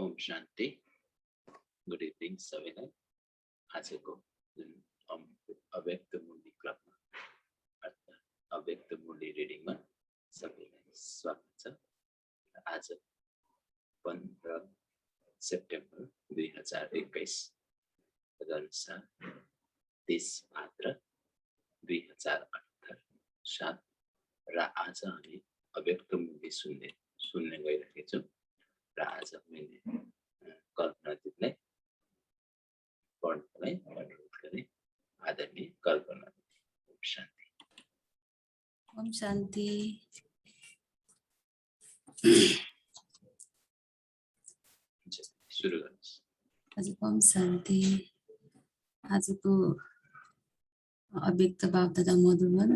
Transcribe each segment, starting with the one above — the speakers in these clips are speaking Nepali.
ओम शान्ति। गुड इभिनिङ सबैलाई। आजको जुन अव्यक्त मुरली क्लबमा अर्थात् अव्यक्त मुरली रिडिङमा सबैलाई स्वागत छ। आज 15 सेप्टेम्बर 2021 अनुसार 30 भाद्र 2078 साल र आज हामी अव्यक्त मुरली सुन्ने गइरहेका छौँ। र आज मैले कल्पना दिदीलाई पढ्नलाई अनुरोध गरेँ। आदरणीय कल्पना दिदी, ओम शान्ति। ओम शान्ति। सुरु गर्नुहोस्। हजुर, ओम शान्ति। आजको अव्यक्त बापदादा मधुबन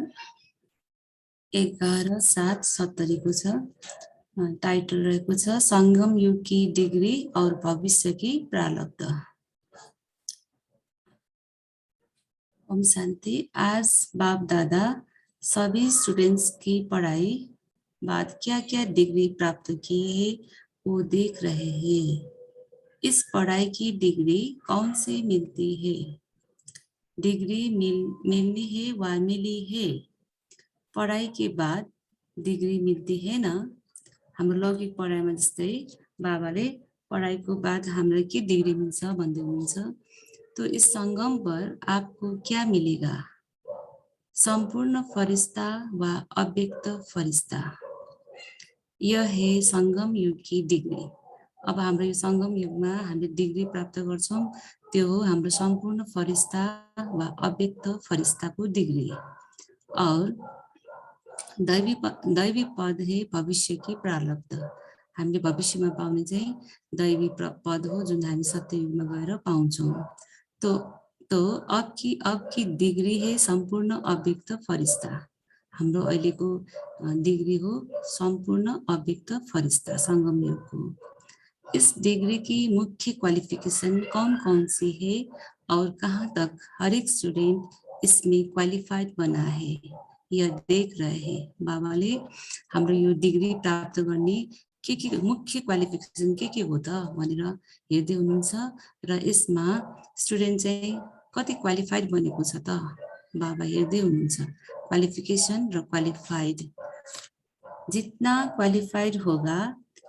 11/7/70 को छ। टाइटल रहेको छ संगम युग की डिग्री और भविष्य की प्रारब्ध। ओम शांति। आज बाप दादा सभी स्टूडेंट्स की पढ़ाई बाद क्या क्या डिग्री प्राप्त की है वो देख रहे हैं। इस पढ़ाई की डिग्री कौन से मिलती है? डिग्री मिलनी है व मिली है। पढ़ाई के बाद डिग्री मिलती है ना। हाम्रो लौकिक पढाइमा जस्तै बाबाले पढाइको बाद हामीलाई के डिग्री मिल्छ भन्दै हुनुहुन्छ। तो इस संगम पर आपको क्या मिलेगा? संपूर्ण फरिश्ता व अव्यक्त फरिश्ता। यह है संगम युग की डिग्री। अब हाम्रो यो संगम युगमा हामीले डिग्री प्राप्त गर्छौं, त्यो हो हाम्रो सम्पूर्ण फरिश्ता व अव्यक्त फरिश्ताको डिग्री। और दैवी पद है भविष्य की प्रारब्ध। हामीले भविष्यमा पाउने चाहिँ दैवी पद हो जुन हामी सत्ययुगमा गएर पाउँछौं। तो अब की डिग्री है संपूर्ण अव्यक्त फरिश्ता। हाम्रो अहिलेको डिग्री हो संपूर्ण अव्यक्त फरिश्ता संगम युगको। इस डिग्री की मुख्य क्वालिफिकेशन कौन कौन सी है और कहाँ तक हर एक स्टूडेंट इसमें क्वालिफाइड बना है, यह देख रहे हैं। बाबाले हाम्रो यो डिग्री प्राप्त गर्ने के मुख्य क्वालिफिकेसन के हो त भनेर हेर्दै हुनुहुन्छ र यसमा स्टुडेन्ट चाहिँ कति क्वालिफाइड बनेको छ त बाबा हेर्दै हुनुहुन्छ। क्वालिफिकेसन र क्वालिफाइड। जितना क्वालिफाइड होगा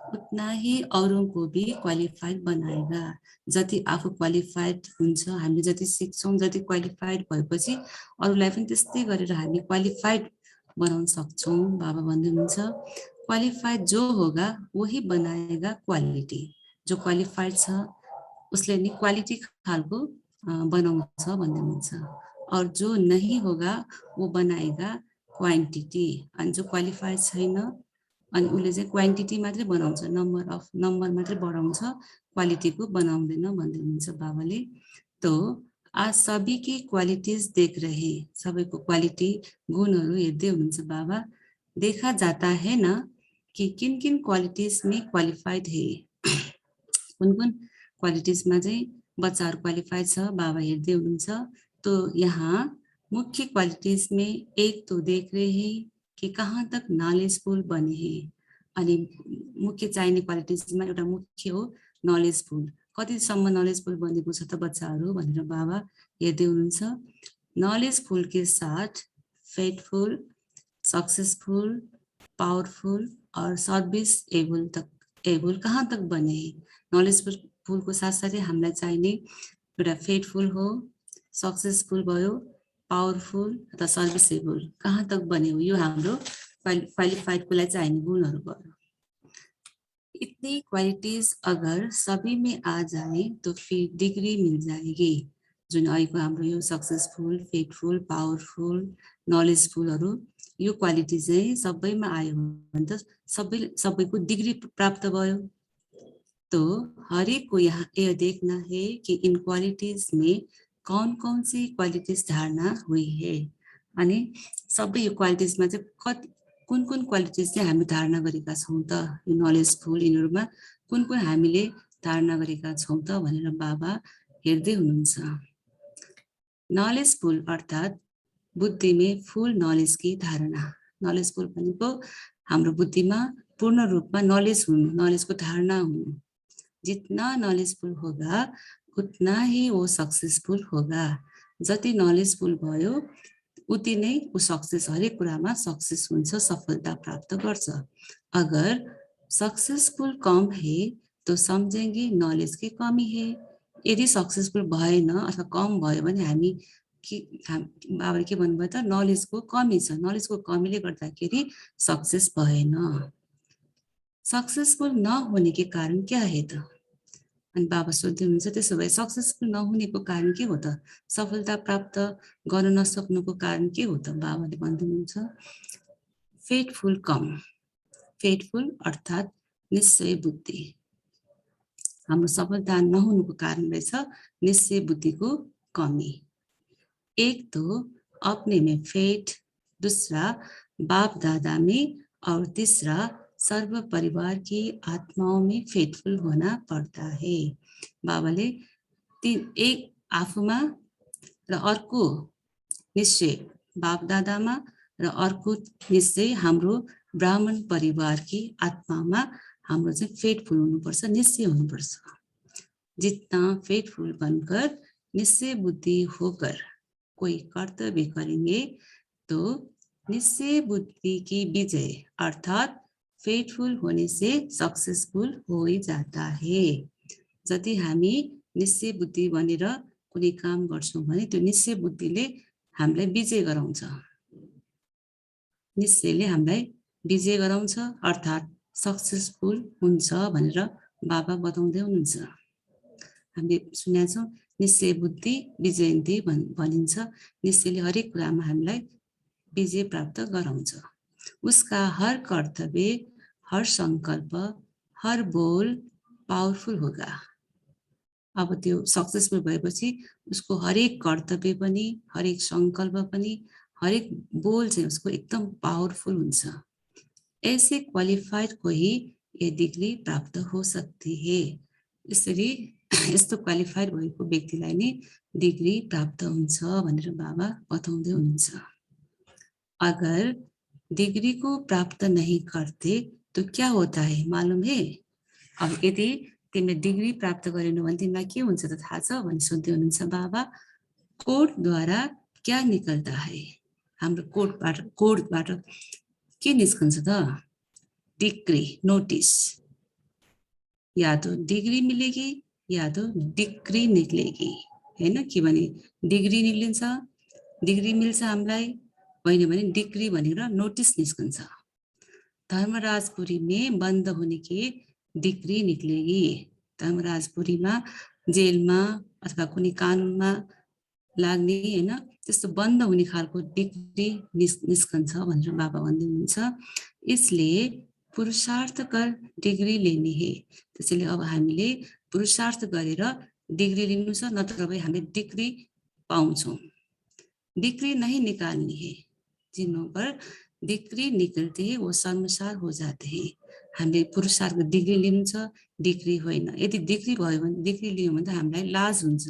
उतना ही औरों को भी क्वालिफाइड बनाएगा। जति आफू क्वालिफाइड हुन्छ, हामी जति सिक्छौं, जति क्वालिफाइड भएपछि अरूलाई पनि त्यस्तै गरेर हामी क्वालिफाइड बनाउन सक्छौं। बाबा भन्दै हुनुहुन्छ क्वालिफाइड जो होगा वही बनाएगा क्वालिटी। जो क्वालिफाइड छ उसले नि क्वालिटी खालको बनाउँछ भन्दै हुनुहुन्छ। और जो नहीं होगा वो बनाएगा क्वान्टिटी। अनि जो क्वालिफाइड छैन अनि उसले चाहिँ क्वान्टिटी मात्रै बनाउँछ, नम्बर मात्रै बढाउँछ, क्वालिटीको बनाउँदैन भन्दै हुनुहुन्छ बाबाले। तो आज सभी की क्वालिटीज देख रहे, सबैको क्वालिटी गुणहरू हेर्दै हुनुहुन्छ बाबा। देखा जाता है ना कि किन किन क्वालिटीज में क्वालिफाइड है। कुन कुन क्वालिटीजमा चाहिँ बच्चाहरू क्वालिफाइड छ बाबा हेर्दै हुनुहुन्छ। तो यहाँ मुख्य क्वालिटीज में एक तो देख रहे हैं कि कहाँ तक नलेजफुल बने हैं। अनि मुख्य चाहिने क्वालिटीजमा एउटा मुख्य हो नलेजफुल। कतिसम्म नलेजफुल बनेको छ त बच्चाहरू भनेर बाबा हेर्दै हुनुहुन्छ। नलेजफुल के साथ फेथफुल, सक्सेसफुल, पावरफुल और सर्भिस एबल कहाँ तक बने। नलेजफुल को साथ साथै हामीलाई चाहिने एउटा फेथफुल हो, सक्सेसफुल भयो, पावरफुल अथवा सर्भिसेबल कहाँ तक बने हो, यो हाम्रो क्वालिफाइड को लागि चाहिने गुणहरू भयो। इतनी क्वालिटीज अगर सभी में आ जाए तो फिर डिग्री मिल जाएगी। जुन अहिलेको हाम्रो यो सक्सेसफुल, फेथफुल, पावरफुल, नलेजफुलहरू यो क्वालिटी चाहिँ सबैमा आयो भने त सबैको डिग्री प्राप्त भयो। तो हर एक को यहाँ यह देखना है कि इन क्वालिटीज में कौन कौन सी क्वालिटीज धारणा हुई है। अनि सबै यो क्वालिटीजमा चाहिँ कुन कुन क्वालिटीज चाहिँ हामी धारणा गरेका छौं त, यो नलेजफुल यिनीहरुमा कुन कुन हामीले धारणा गरेका छौं त भनेर बाबा हेर्दै हुनुहुन्छ। नलेजफुल अर्थात बुद्धि में फुल नलेज की धारणा। नलेजफुल भनेको हाम्रो बुद्धिमा पूर्ण रूपमा नलेज हुनु, नलेजको धारणा हुनु। जितना नॉलेजफुल होगा उतना ही वो सक्सेसफुल होगा। जति नॉलेजफुल भयो उति नै ऊ सक्सेस, हरेक कुरामा सक्सेस हुन्छ, सफलता प्राप्त गर्छ। अगर सक्सेसफुल कम है तो समझेंगे नॉलेज की कमी है। यदि सक्सेसफुल भएन अथवा कम भयो भने हामी बाबाले के भन्नुभयो त, नलेजको कमी छ, नलेजको कमीले गर्दाखेरि सक्सेस भएन। सक्सेसफुल नहोने के कारण क्या है त? अनि बाबा सोध्दै हुनुहुन्छ त्यसो भए सक्सेसफुल नहुनेको कारण के हो त? सफलता प्राप्त गर्न नसक्नुको कारण के हो त? बाबाले भन्नुहुन्छ फेटफुल कम। फेटफुल अर्थात् निश्चय बुद्धि। हाम्रो सफलता नहुनुको कारण रहेछ निश्चय बुद्धिको कमी। एक तो अपने में फेट, दूसरा बाप दादा में, और तीसरा सर्व परिवार की आत्माओं में फेटफुल होना पड़ता है। बाबाले एक आफूमा र अर्को निश्चय बाप दादामा र अर्को निश्चय हाम्रो ब्राह्मण परिवारकी आत्मामा हाम्रो चाहिँ फेटफुल हुनुपर्छ, निश्चय हुनुपर्छ। जितना फेटफुल बनकर निश्चय बुद्धि होकर कोई कर्तव्य करेंगे तो निश्चय बुद्धि की विजय अर्थात फेटफुल होने से सक्सेसफुल हो ही जाता है। जति हामी निश्चय बुद्धि बनेर कुनै काम गर्छौं भने त्यो निश्चय बुद्धिले हामीलाई विजय गराउँछ, निश्चयले हामीलाई विजय गराउँछ अर्थात् सक्सेसफुल हुन्छ भनेर बाबा बताउँदै हुनुहुन्छ। हामीले सुनेका छौं निश्चय बुद्धि विजयन्ती भनिन्छ। निश्चयले हरेक कुरामा हामीलाई विजय प्राप्त गराउँछ। उसका हर कर्तव्य, हर संकल्प, हर बोल पावरफुल होगा। अब त्यो सक्सेसफुल भएपछि उसको हरेक कर्तव्य पनि, हरेक संकल्प पनि, हरेक बोल चाहिँ उसको एकदम पावरफुल हुन्छ। ऐसे क्वालिफाइड को ही ये डिग्री प्राप्त हो सकती है। यसरी यस्तो क्वालिफाइड भएको व्यक्तिलाई नै डिग्री प्राप्त हुन्छ भनेर बाबा बताउँदै हुनुहुन्छ। अगर डिग्री को प्राप्त नहीं करते तो क्या होता है मालूम है? अब यदि तिमीले डिग्री प्राप्त गरेनौ भने तिमीलाई के हुन्छ त थाहा छ भनी सोध्दै हुनुहुन्छ बाबा। कोडद्वारा क्या निकल्दा है? हाम्रो कोडबाट के निस्कन्छ त? Degree, notice. या तो डिग्री मिलेगी या तो डिग्री निक्लेगी, हैन? कि भने डिग्री निक्लिन्छ, डिग्री मिल्छ हामीलाई, होइन भने डिग्री भनेर नोटिस निस्कन्छ। धर्मराजपुरी में बन्द होने की डिग्री निक्लेगी। धर्मराजपुरीमा जेलमा अथवा कुनै कानुनमा लाग्ने हैन त्यस्तो बन्द हुने खालको डिग्री निस्कन्छ भनेर बाबा भन्दै हुनुहुन्छ। इसलिए पुरुषार्थ कर डिग्री लेनी है। त्यसैले अब हामीले पुरुषार्थ गरेर डिग्री लिनु छ, नत्र भए हामीले डिग्री पाउँछौं। डिग्री नहीं निकाल्नी है, जिन पर डिग्री निकलते हैं वो शर्मसार हो जाते हैं। हामीले पुरुषार्थ डिग्री लिनु छ, डिग्री होइन। यदि डिग्री भयो भने, डिग्री लियो भने त हामीलाई लाज हुन्छ।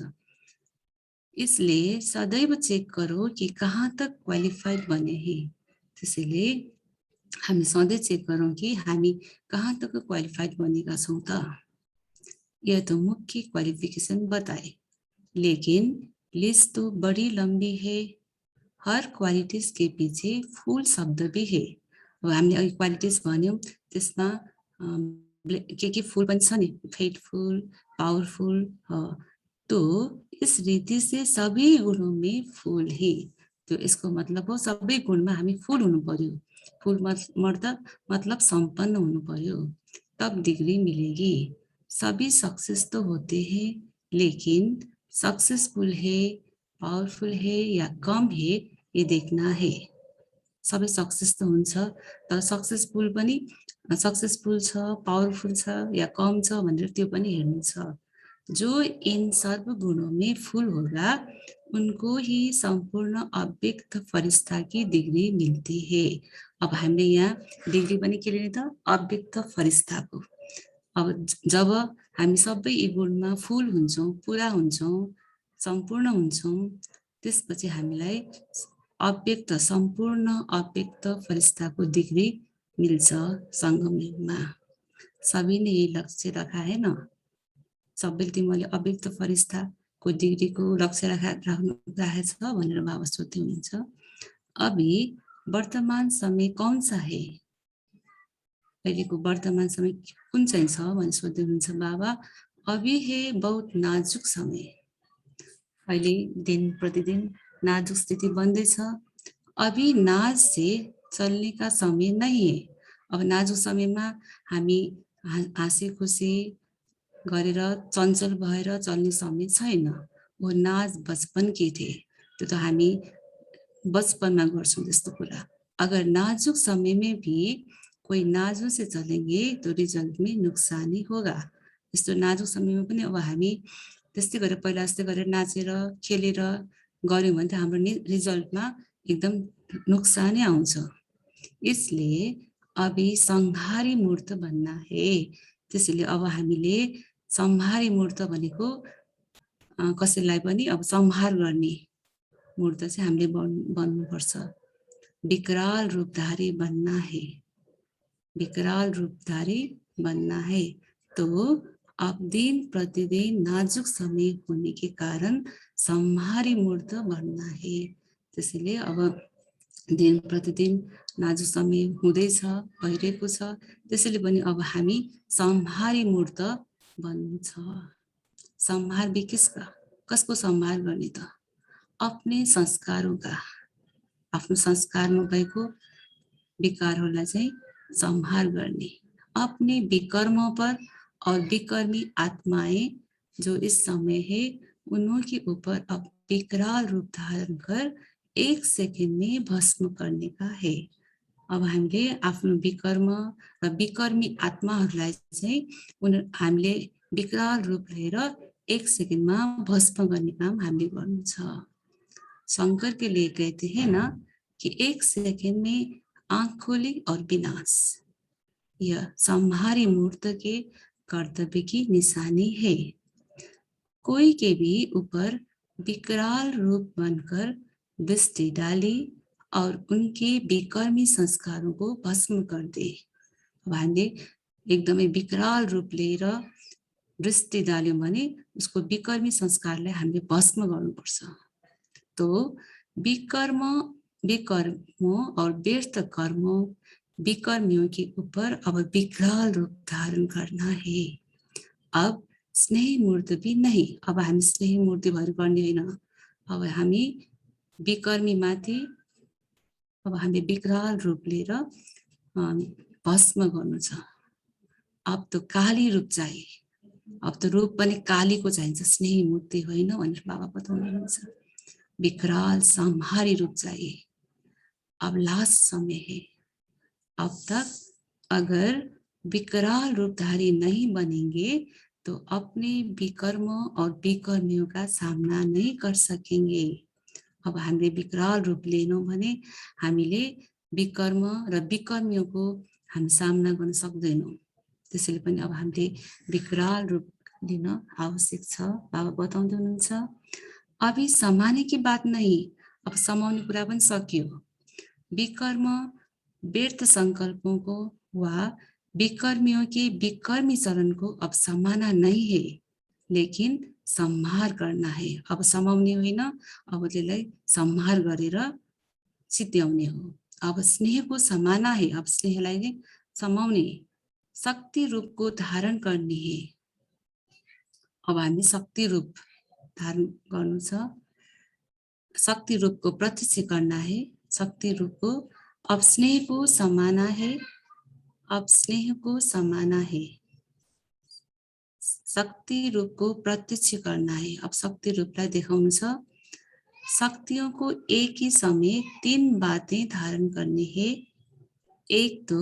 इसलिए सदैव चेक करो कि कहाँ तक क्वालिफाइड बने हैं। त्यसैले हामी सधैँ चेक गरौँ कि हामी कहाँ तक क्वालिफाइड बनेका छौं त। यह तो मुख्य क्वालिफिकेशन बताए, लेकिन लिस्ट तो बड़ी लंबी है। हर क्वालिटीज के पीछे फुल शब्द भी है। अब हामीले अघि क्वालिटीज भन्यौं, त्यसमा के फुल पनि छ नि, फेटफुल, पावरफुल। तो इस रीति से सबै गुणों में फुल है। तो यसको मतलब हो सबै गुणमा हामी फुल हुनु पर्यो। फुल मतलब संपन्न हुनु पर्यो, तब डिग्री मिलेगी। सभी सक्सेस तो होते हैं, लेकिन सक्सेसफुल है, पावरफुल है या कम है ये देखना है। सबै सक्सेस त हुन्छ, तर सक्सेसफुल छ, पावरफुल छ या कम छ भनेर त्यो पनि हेर्नु छ। जो इन सर्व गुणों में फुल होगा उनको ही संपूर्ण अव्यक्त फरिश्ता की डिग्री मिलती है। अब हामीले यहाँ डिग्री पनि के लिने त? अव्यक्त फरिश्ताको। अब जब हामी सबै यी गुणमा फुल हुन्छौं, पुरा हुन्छौं, सम्पूर्ण हुन्छौं, त्यसपछि हामीलाई अव्यक्त, सम्पूर्ण अव्यक्त फरिश्ताको डिग्री मिल्छ संगम युगमा। सभी ने यही लक्ष्य रखा है ना। सबैले तिमीले अव्यक्त फरिस्ताको डिग्रीको लक्ष्य राखेछ भनेर बाबा सोध्दै हुनुहुन्छ। अभी वर्तमान समय कौन सा है, अहिलेको वर्तमान समय कुन चाहिँ छ भनेर सोध्दै हुनुहुन्छ बाबा। अभी है बहुत नाजुक समय, अहिले दिन प्रतिदिन नाजुक स्थिति बन्दैछ। अभी नाज से चल्ने का समय नहीं है। अब नाजुक समयमा हामी हाँसी खुसी गरेर चञ्चल भएर चल्ने समय छैन। वो नाज बचपन के थे, त्यो त हामी बचपनमा गर्छौं त्यस्तो कुरा। अगर नाजुक समय में भी कोही नाजुक से चलेंगे तो रिजल्ट में नुकसानी होगा। यस्तो नाजुक समयमा पनि अब हामी त्यस्तै गरेर पहिला जस्तै गरेर नाचेर खेलेर गर्यौं भने त हाम्रो रिजल्टमा एकदम नुकसानै आउँछ। इसलिए अभी संहारी मूर्त बन्ना है। त्यसैले अब हामीले संहारी मूर्त भनेको कसैलाई पनि अब संहार गर्ने मूर्त चाहिँ हामीले बन्नुपर्छ। विकराल रूपधारी बनना है, विकराल रूपधारी बनना है। तो अब दिन प्रतिदिन नाजुक समय होने के कारण संहारी मूर्त बनना है। त्यसैले अब दिन प्रतिदिन नाजुक समय हुँदैछ, भइरहेको छ। त्यसैले पनि अब हामी संहारी मूर्त बन्नु छ। संहार भी किसका, कसको संहार गर्ने त? अपने संस्कारों का, आफ्नो संस्कारमा भएको विकारहरूलाई चाहिँ संहार गर्ने। अपने विकर्मों पर और विकर्मी आत्माएं जो इस समय है उन्हों के ऊपर अब विकराल रूप धारण कर 1 सेकेन्ड में भस्म करने का है। अब हामीले आफ्नो विकर्म र विकर्मी आत्माहरूलाई चाहिँ हामीले विकराल रूप लिएर 1 सेकेन्डमा भस्म गर्ने काम हामीले गर्नु छ। शंकर के लिए कहते हैं ना कि 1 सेकेंड में आंख खोली और विनाश, यह संहारी मूर्त के कर्तव्य की निशानी है। कोई के भी ऊपर विकराल रूप बनकर दृष्टि डाली और उनके विकर्मी संस्कारों को भस्म कर दे। अब हामीले एकदमै विकराल रूप लिएर दृष्टि डाल्यौं भने उसको विकर्मी संस्कारलाई हामीले भस्म गर्नुपर्छ। तो विकर्मों और व्यर्थ कर्मों विकर्मियों के ऊपर अब विकराल रूप धारण करना है। अब स्नेही मूर्ति भी नहीं, अब हामी स्नेही मूर्ति भएर गर्ने हैन। अब हामी विकर्मी माथि अब हामी विकराल रूप लिएर भस्म गर्नु छ। अब तो काली रूप चाहिए, अब तो रूप पनि कालीको चाहिन्छ, स्नेही मूर्ति होइन भनेर बाबा बताउनुहुन्छ। विकराल संहारी रूप चाहिए। अब लास्ट समय है। अब तक अगर विकराल रूपधारी नहीं बनेंगे तो अपने विकर्म और विकर्मियों का सामना नहीं कर सकेंगे। अब हामीले विकराल रूप लिएनौं भने हामीले विकर्म र विकर्मियोंको हामी सामना गर्न सक्दैनौं। त्यसैले पनि अब हामीले विकराल रूप लिन आवश्यक छ, बाबा बताउँदै हुनुहुन्छ। अभी समाने की बात नहीं, अब समाउने कुरा पनि सकियो। विकर्म व्यर्थ संकल्पों को वा विकर्मियों के विकर्मी चरण को अब समाना नहीं है, लेकिन संहार करना है। अब समाउने होइन, अब त्यसलाई संहार गरेर सिद्ध्याउने हो। अब स्नेह को समाना है, अब स्नेहलाई समाउने, शक्ति रूप को धारण करने है। अब हामी शक्ति रूप धारण गर्नु छ, शक्ति रूप को प्रत्यक्ष करना है। शक्ति रूप को अब स्नेह को समाना है, अब स्नेह को समाना है। शक्ति रूप को प्रत्यक्ष करना है, अब शक्ति रूपलाई देखाउनु छ। शक्तियों को एक ही समय 3 बातें धारण करनी है। एक तो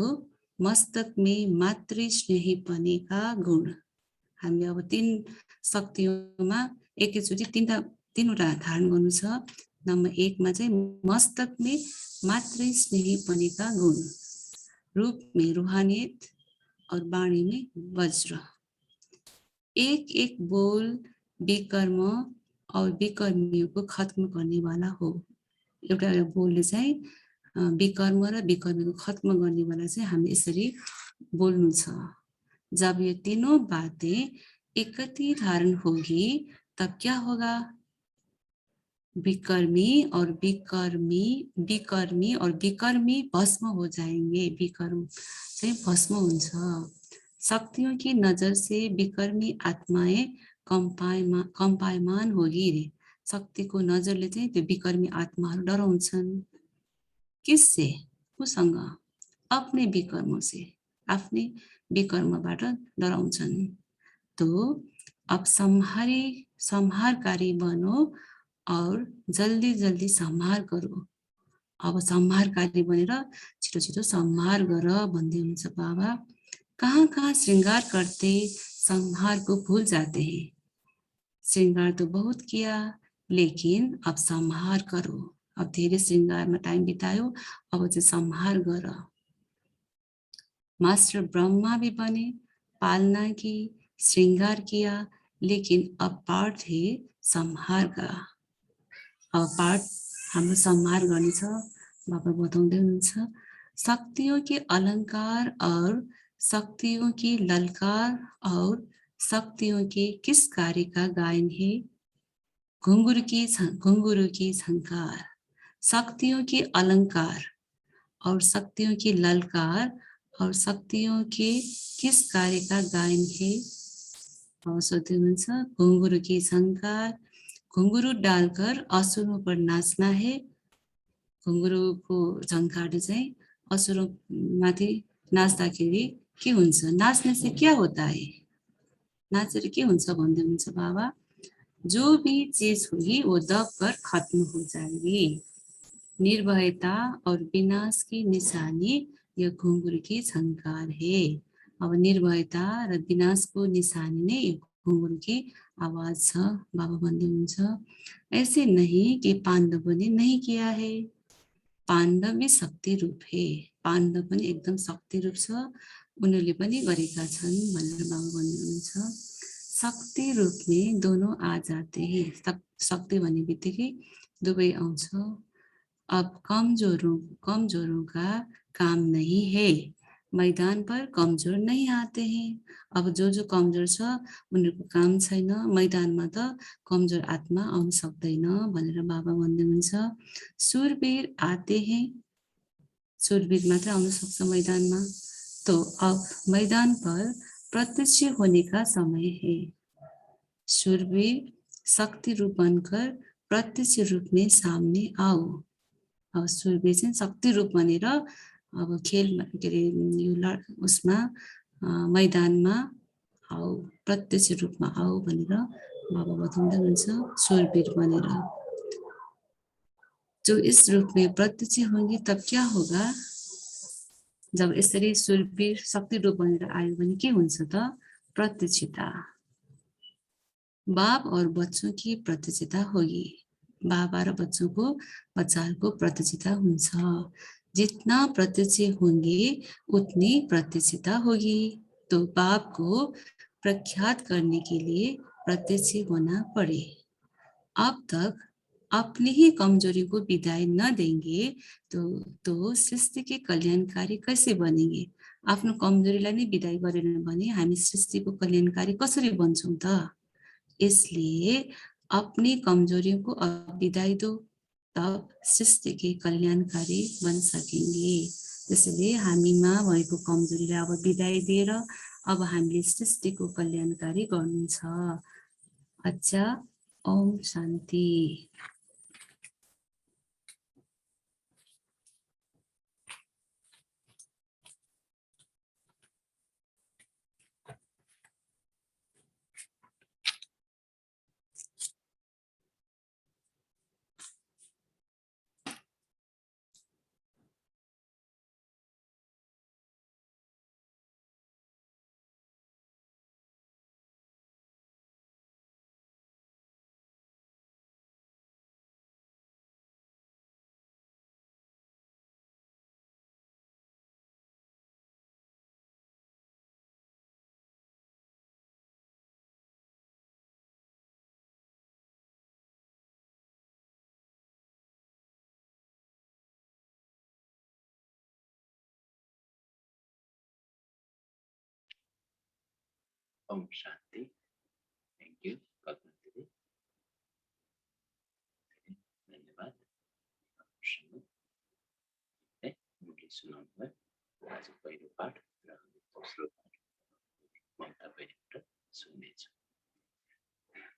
मस्तक में मातृ स्नेही पने का गुण, हामीले अब 3 शक्तियोंमा एकैचोटी 3वटा धारण गर्नु छ। नम्बर 1 मा चाहिँ मस्तक में मातृ स्नेही पने का गुण, रूप में रूहानियत और वाणी में वज्र। एक एक बोल विकर्म और विकर्मियों को खत्म करने वाला हो। एउटा बोलले चाहिँ विकर्म र विकर्मीको खत्म गर्ने वाला चाहिँ हामी यसरी बोल्नु छ। जब ये तीनों बातें एकति धारण होगी तब क्या होगा? विकर्मी और विकर्मी भस्म हो जाएंगे। विकर्म चाहिँ भस्म हुन्छ। शक्तियों की नजर से विकर्मी आत्माएं कंपायमान होगी रे। शक्तिको नजरले चाहिँ त्यो विकर्मी आत्माहरू डराउँछन्। किससे? उसँग? अपने विकर्मों से, आफ्नै विकर्मबाट डराउँछन्। तो अब संहारकारी बनो और जल्दी जल्दी संहार करो। अब संहारकारी बनेर छिटो छिटो संहार गर भन्दै हुनुहुन्छ बाबा। कहाँ कहाँ श्रृंगार करते संहार को भूल जाते हैं। श्रृंगार तो बहुत किया लेकिन अब संहार करो। अब धेरै श्रृंगारमा टाइम बितायो, अब चाहिँ संहार गर। मास्टर ब्रह्मा भी बने, पालना की, श्रृंगार किया, लेकिन अब पार्ट है संहार का। अब पार्ट हाम्रो संहार गर्ने छ। बाबा बताउँदै हुनुहुन्छ शक्तियों के अलंकार और शक्तियों की ललकार और शक्तियों के किस कार्य का गायन है? घुंघरू की झंकार। शक्तियों के अलंकार और शक्तियों की ललकार और शक्तियों के किस कार्य का गायन है? सोध्दै हुनुहुन्छ घुंघरू की झंकार। घुंघरू डालकर असुरों पर नाचना है। घुंघरूको झंकारले चाहिँ असुरोमाथि नाच्दाखेरि के हुन्छ? नाच्ने से क्या होता है? नाचेर के हुन्छ भन्दै हुनुहुन्छ बाबा। जो भी चीज होगी वो दबकर खत्म हो जाएगी। निर्भयता और विनाश की निशानी यो घुंघरू की झंकार है। अब निर्भयता र विनाशको निशानी नै घुंघरू की आवाज छ। बाबा भन्दै हुनुहुन्छ ऐसे नहीं कि पाण्डव ने नहीं किया है। पाण्डव भी शक्ति रूप है। पाण्डव पनि एकदम शक्ति रूप छ, उनीहरूले पनि गरेका छन् भनेर बाबा भन्दै हुनुहुन्छ। शक्ति रूप में दोनों आ जाते हैं। शक्ति भन्ने बित्तिकै दुवै आउँछ। अब कमजोरों का काम नहीं है। मैदान पर कमजोर नहीं आते हैं। अब जो कमजोर छ उनीहरूको काम छैन। मैदानमा त कमजोर आत्मा आउन सक्दैन भनेर बाबा भन्दै हुनुहुन्छ। सुरवीर आते हैं। सुरवीर मात्र आउन सक्छ मैदानमा। तो अब मैदान पर प्रत्यक्ष होने का समय है। शूरवीर शक्ति रूप बनकर प्रत्यक्ष रूप में सामने आओ। अब शूरवीर चाहिँ शक्ति रूप बनेर अब खेलमा के अरे यो उसमा मैदानमा आओ, प्रत्यक्ष रूपमा आओ भनेर बाबा बताउँदै हुनुहुन्छ। शूरवीर बनेर जो इस रूप में प्रत्यक्ष होंगे तब क्या होगा? जब यसरी शूरवीर शक्ति रूप बनेर आयो भने के हुन्छ त? प्रत्यक्षता। बाप और बच्चों की प्रत्यक्षता होगी। बाबा र बच्चाहरूको प्रत्यक्षता हुन्छ। जितना प्रत्यक्ष होंगे उतनी प्रत्यक्षता होगी। तो बाप को प्रख्यात करने के लिए प्रत्यक्ष होना पड़े। अब तक अपनी ही कमजोरी को विदाई न देंगे तो सृष्टि के कल्याणकारी कैसे बनेंगे? आफ्नो कमजोरीलाई नै विदाई गरेन भने हामी सृष्टिको कल्याणकारी कसरी बन्छौं त? इसलिए अपनी कमजोरियों को अब विदाई दो, तब सृष्टि के कल्याणकारी बन सकेंगे। त्यसैले हामीमा भएको कमजोरीलाई अब विदाई दिएर अब हामीले सृष्टिको कल्याणकारी गर्नु छ। अच्छा, ओम शान्ति। ओम शांति। यू कल्पना दिदी, धन्यवाद। मुरली सुनाउनु भयो। आज पहिलो पाठ र दोस्रो पाठ म तपाईँबाट सुन्नेछु।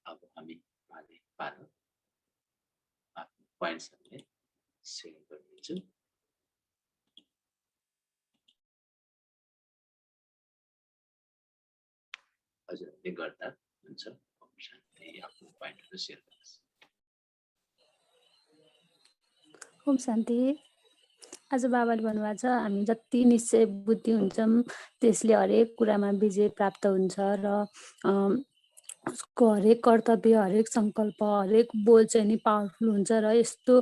अब हामी पाले पालो आफ्नो पोइन्ट्सहरूले सेयर गर्नेछु। हजुरहरूले गर्दा हुन्छ। शान्ति आफ्नो पोइन्टहरू सेयर गर्नुहोस्। ओम शान्ति। आज बाबाले भन्नुभएको छ हामी जति निश्चय बुद्धि हुन्छौँ त्यसले हरेक कुरामा विजय प्राप्त हुन्छ र उसको हरेक कर्तव्य, हरेक सङ्कल्प, हरेक बोल चाहिँ नि पावरफुल हुन्छ र यस्तो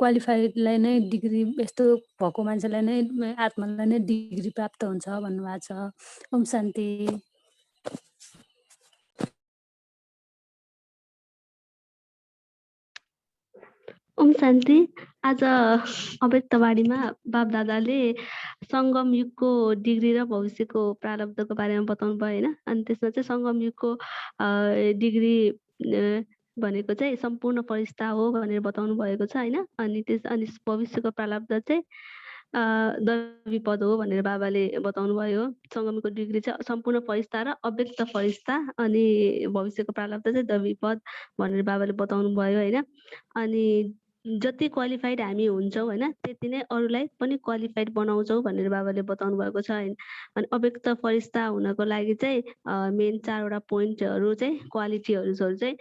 क्वालिफाइडलाई नै डिग्री, यस्तो भएको मान्छेलाई नै आत्मालाई नै डिग्री प्राप्त हुन्छ भन्नुभएको छ। ओम शान्ति। ओम शान्ति। आज अव्यक्तवाणीमा बाप दादाले सङ्गम युगको डिग्री र भविष्यको प्रारब्धको बारेमा बताउनु भयो होइन। अनि त्यसमा चाहिँ सङ्गम युगको डिग्री भनेको चाहिँ सम्पूर्ण फरिस्ता हो भनेर बताउनु भएको छ होइन। अनि भविष्यको प्रारब्ध चाहिँ दैवी पद हो भनेर बाबाले बताउनु भयो। सङ्गमको डिग्री चाहिँ सम्पूर्ण फरिस्ता र अव्यक्त फरिस्ता, अनि भविष्यको प्रारब्ध चाहिँ दैवी पद भनेर बाबाले बताउनु भयो होइन। अनि जति क्वालिफाइड हामी हुन्छौँ होइन त्यति नै अरूलाई पनि क्वालिफाइड बनाउँछौँ भनेर बाबाले बताउनु भएको छ होइन। अनि अव्यक्त फरिस्ता हुनको लागि चाहिँ मेन 4वटा पोइन्टहरू चाहिँ क्वालिटीहरू चाहिँ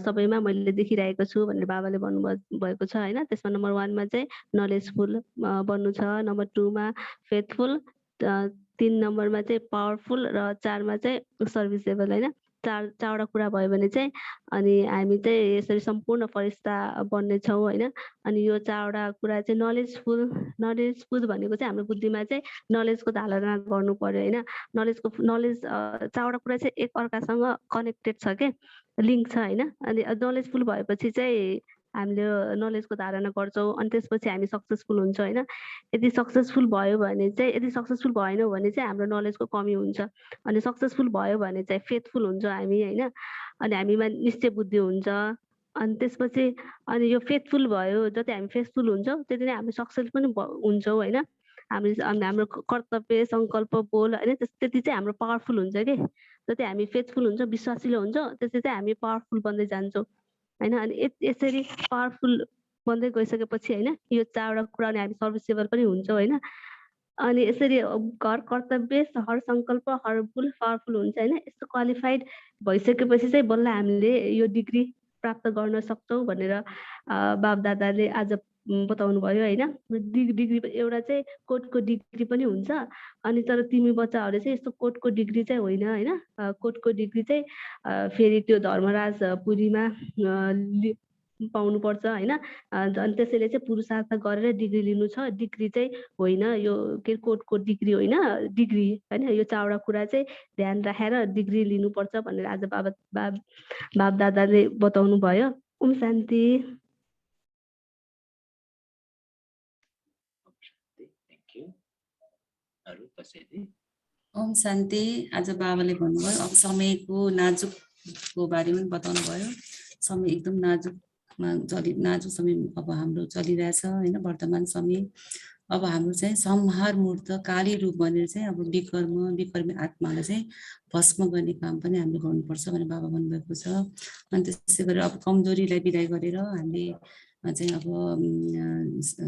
सबैमा मैले देखिरहेको छु भनेर बाबाले भन्नुभएको छ होइन। त्यसमा नम्बर 1मा चाहिँ नलेजफुल बन्नु छ, नम्बर 2मा फेथफुल, 3 नम्बरमा चाहिँ पावरफुल र 4मा चाहिँ सर्भिसेबल होइन। चारवटा कुरा भयो भने चाहिँ अनि हामी चाहिँ यसरी सम्पूर्ण फरिस्ता बन्ने छौँ होइन। अनि यो 4वटा कुरा चाहिँ नलेजफुल भनेको चाहिँ हाम्रो बुद्धिमा चाहिँ नलेजको धारणा गर्नु पर्यो होइन। नलेज 4वटा कुरा चाहिँ एक अर्कासँग कनेक्टेड छ के, लिङ्क छ होइन। अनि नलेजफुल भएपछि चाहिँ हामीले नलेजको धारणा गर्छौँ अनि त्यसपछि हामी सक्सेसफुल हुन्छौँ होइन। यदि सक्सेसफुल भयो भने चाहिँ, यदि सक्सेसफुल भएनौँ भने चाहिँ हाम्रो नलेजको कमी हुन्छ। अनि सक्सेसफुल भयो भने चाहिँ फेथफुल हुन्छ हामी होइन। अनि हामीमा निश्चय बुद्धि हुन्छ। अनि त्यसपछि अनि यो फेथफुल भयो, जति हामी फेथफुल हुन्छौँ त्यति नै हामी सक्सेस पनि हुन्छौँ होइन। हाम्रो कर्तव्य, सङ्कल्प, बोल होइन त्यति चाहिँ हाम्रो पावरफुल हुन्छ कि। जति हामी फेथफुल हुन्छौँ, विश्वासिलो हुन्छौँ, त्यसै चाहिँ हामी पावरफुल बन्दै जान्छौँ होइन। अनि यसरी पावरफुल बन्दै गइसकेपछि होइन यो 4वटा कुरा अनि हामी सर्भिसेबल पनि हुन्छौँ होइन। अनि यसरी घर कर्तव्य, हर सङ्कल्प, हर बोल पावरफुल हुन्छ होइन। यस्तो क्वालिफाइड भइसकेपछि चाहिँ बल्ल हामीले यो डिग्री प्राप्त गर्न सक्छौँ भनेर बाप दादाले आज बताउनु भयो होइन। डिग्री एउटा चाहिँ कोर्टको डिग्री पनि हुन्छ। अनि तर तिमी बच्चाहरूले चाहिँ यस्तो कोर्टको डिग्री चाहिँ होइन होइन। कोर्टको डिग्री चाहिँ फेरि त्यो धर्मराजपुरीमा पाउनुपर्छ होइन। अनि त्यसैले चाहिँ पुरुषार्थ गरेर डिग्री लिनु छ, डिग्री चाहिँ होइन यो के कोर्टको डिग्री होइन, डिग्री होइन। यो 4वटा कुरा चाहिँ ध्यान राखेर डिग्री लिनुपर्छ भनेर आज बाप दादाले बताउनु भयो। ओम शान्ति। ओम शान्ति। आज बाबाले भन्नुभयो अब समयको नाजुकको बारेमा पनि बताउनु भयो। समय एकदम नाजुक समय अब हाम्रो चलिरहेछ होइन, वर्तमान समय। अब हाम्रो चाहिँ संहार मूर्त काली रूप भनेर चाहिँ अब विकर्मी आत्मालाई चाहिँ भस्म गर्ने काम पनि हामीले गर्नुपर्छ भनेर बाबा भन्नुभएको छ। अनि त्यसै गरेर अब कमजोरीलाई विदाय गरेर हामीले चाहिँ अब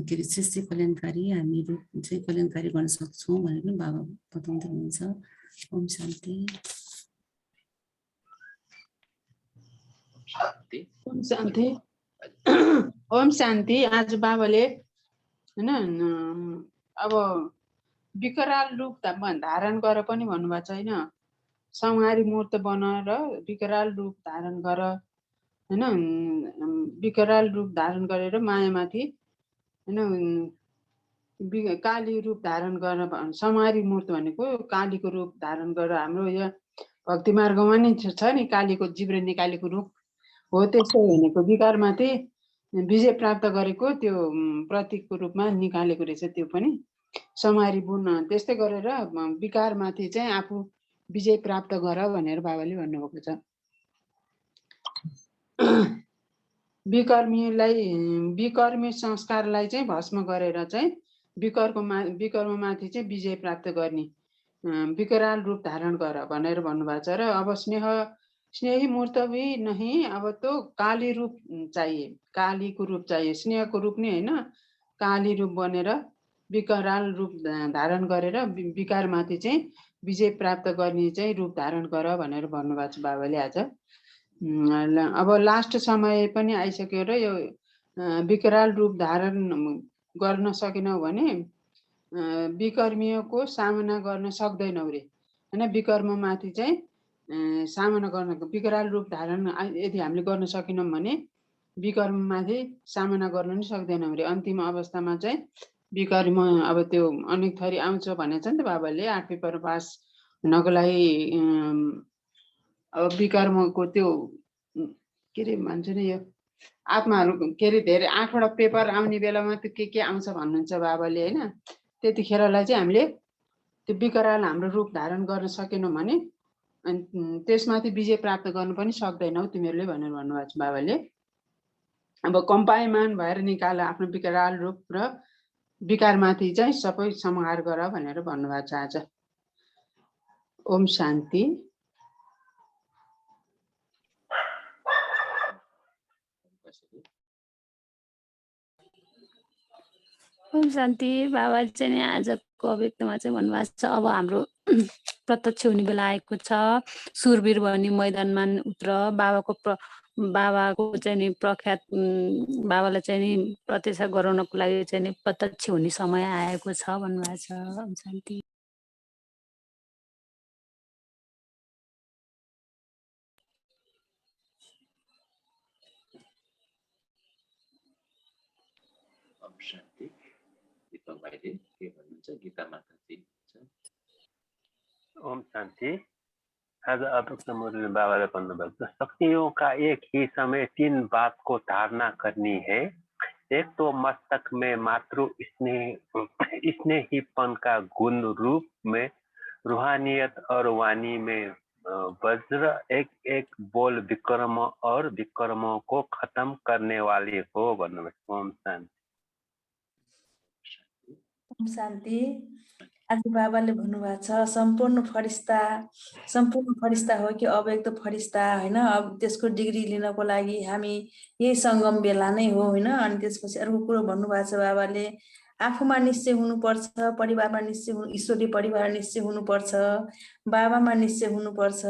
के अरे सृष्टि कल्याणकारी हामीहरू चाहिँ कल्याणकारी गर्न सक्छौँ भनेर पनि बाबा बताउँदै हुनुहुन्छ। ओम शान्ति। ओम शान्ति। ओम शान्ति। आज बाबाले होइन अब विकराल रूप धारण गर पनि भन्नुभएको छ होइन। संहारी मूर्त बनाएर विकराल रूप धारण गर होइन। विकराल रूप धारण गरेर मायामाथि होइन काली रूप धारण गर। संहारी मूर्त भनेको कालीको रूप धारण गर। हाम्रो यो भक्ति मार्गमा नै छ नि कालीको जिब्रो निकालेको रूप हो। त्यसो भनेको विकारमाथि विजय प्राप्त गरेको त्यो प्रतीकको रूपमा निकालेको रहेछ। त्यो पनि संहारी बुन त्यस्तै गरेर विकारमाथि चाहिँ आफू विजय प्राप्त गर भनेर बाबाले भन्नुभएको छ। विकर्मी संस्कारलाई चाहिँ भस्म गरेर चाहिँ विकर्ममाथि चाहिँ विजय प्राप्त गर्ने विकराल रूप धारण गर भनेर भन्नुभएको छ। र अब स्नेही मूर्त भी नहीं, अब तो काली रूप चाहिए, कालीको रूप चाहिए, स्नेहको रूप नै होइन काली रूप बनेर विकराल रूप धारण गरेर विकारमाथि चाहिँ विजय प्राप्त गर्ने चाहिँ रूप धारण गर भनेर भन्नुभएको छ बाबाले आज। अब लास्ट समय पनि आइसक्यो र यो विकराल रूप धारण गर्न सकेनौ भने विकर्मीको सामना गर्न सक्दैनौ रे होइन। विकर्ममाथि चाहिँ सामना गर्न विकराल रूप धारण यदि हामीले गर्न सकेनौँ भने विकर्ममाथि सामना गर्न नि सक्दैनौँ रे। अन्तिम अवस्थामा चाहिँ विकर्म अब त्यो अनेक थरी आउँछ भनेको छ नि त बाबाले। 8 पेपर पास हुनको लागि अब विकर्मको त्यो के अरे भन्छ नि यो आत्माहरू के अरे धेरै 8वटा पेपर आउने बेलामा त्यो के आउँछ भन्नुहुन्छ बाबाले होइन। त्यतिखेरलाई चाहिँ हामीले त्यो विकराल हाम्रो रूप धारण गर्न सकेनौँ भने अनि त्यसमाथि विजय प्राप्त गर्नु पनि सक्दैनौ तिमीहरूले भनेर भन्नुभएको छ बाबाले। अब कम्पायमान भएर निकाल आफ्नो विकराल रूप र विकारमाथि चाहिँ सबै संहार गर भनेर भन्नुभएको छ आज। ओम शान्ति। ओम शान्ति। बाबा चाहिँ नि आजको अभिव्यक्तिमा चाहिँ भन्नुभएको छ अब हाम्रो प्रत्यक्ष हुने बेला आएको छ। सुरवीर भनी मैदानमा उत्र। बाबाको चाहिँ नि प्रख्यात बाबालाई चाहिँ नि प्रत्यक्ष गराउनको लागि चाहिँ नि प्रत्यक्ष हुने समय आएको छ भन्नुभएको छ। ओम शान्ति। ओम शान्ति। दीपक भाइले के भन्नुहुन्छ? गीता माताजी। ओम शान्ति। आज अध्यक्ष मुरली बाबाले भन्नुभएको छ शक्तियों का एक ही समय 3 बात को धारणा करनी है। एक तो मस्तक में मातृ स्नेहीपन का गुण रूप में रूहानियत और वाणी में वज्र एक एक बोल विक्रम और विक्रमों को खत्म करने वाली हो भन्नुभएको। ओम शान्ति। ओम शान्ति। आज बाबाले भन्नुभएको छ सम्पूर्ण फरिस्ता हो कि अव्यक्त फरिस्ता होइन। अब त्यसको डिग्री लिनको लागि हामी यही सङ्गम बेला नै हो होइन। अनि त्यसपछि अर्को कुरो भन्नुभएको छ बाबाले आफूमा निश्चय हुनुपर्छ, परिवारमा निश्चय ईश्वरीय परिवार निश्चय हुनुपर्छ, बाबामा निश्चय हुनुपर्छ।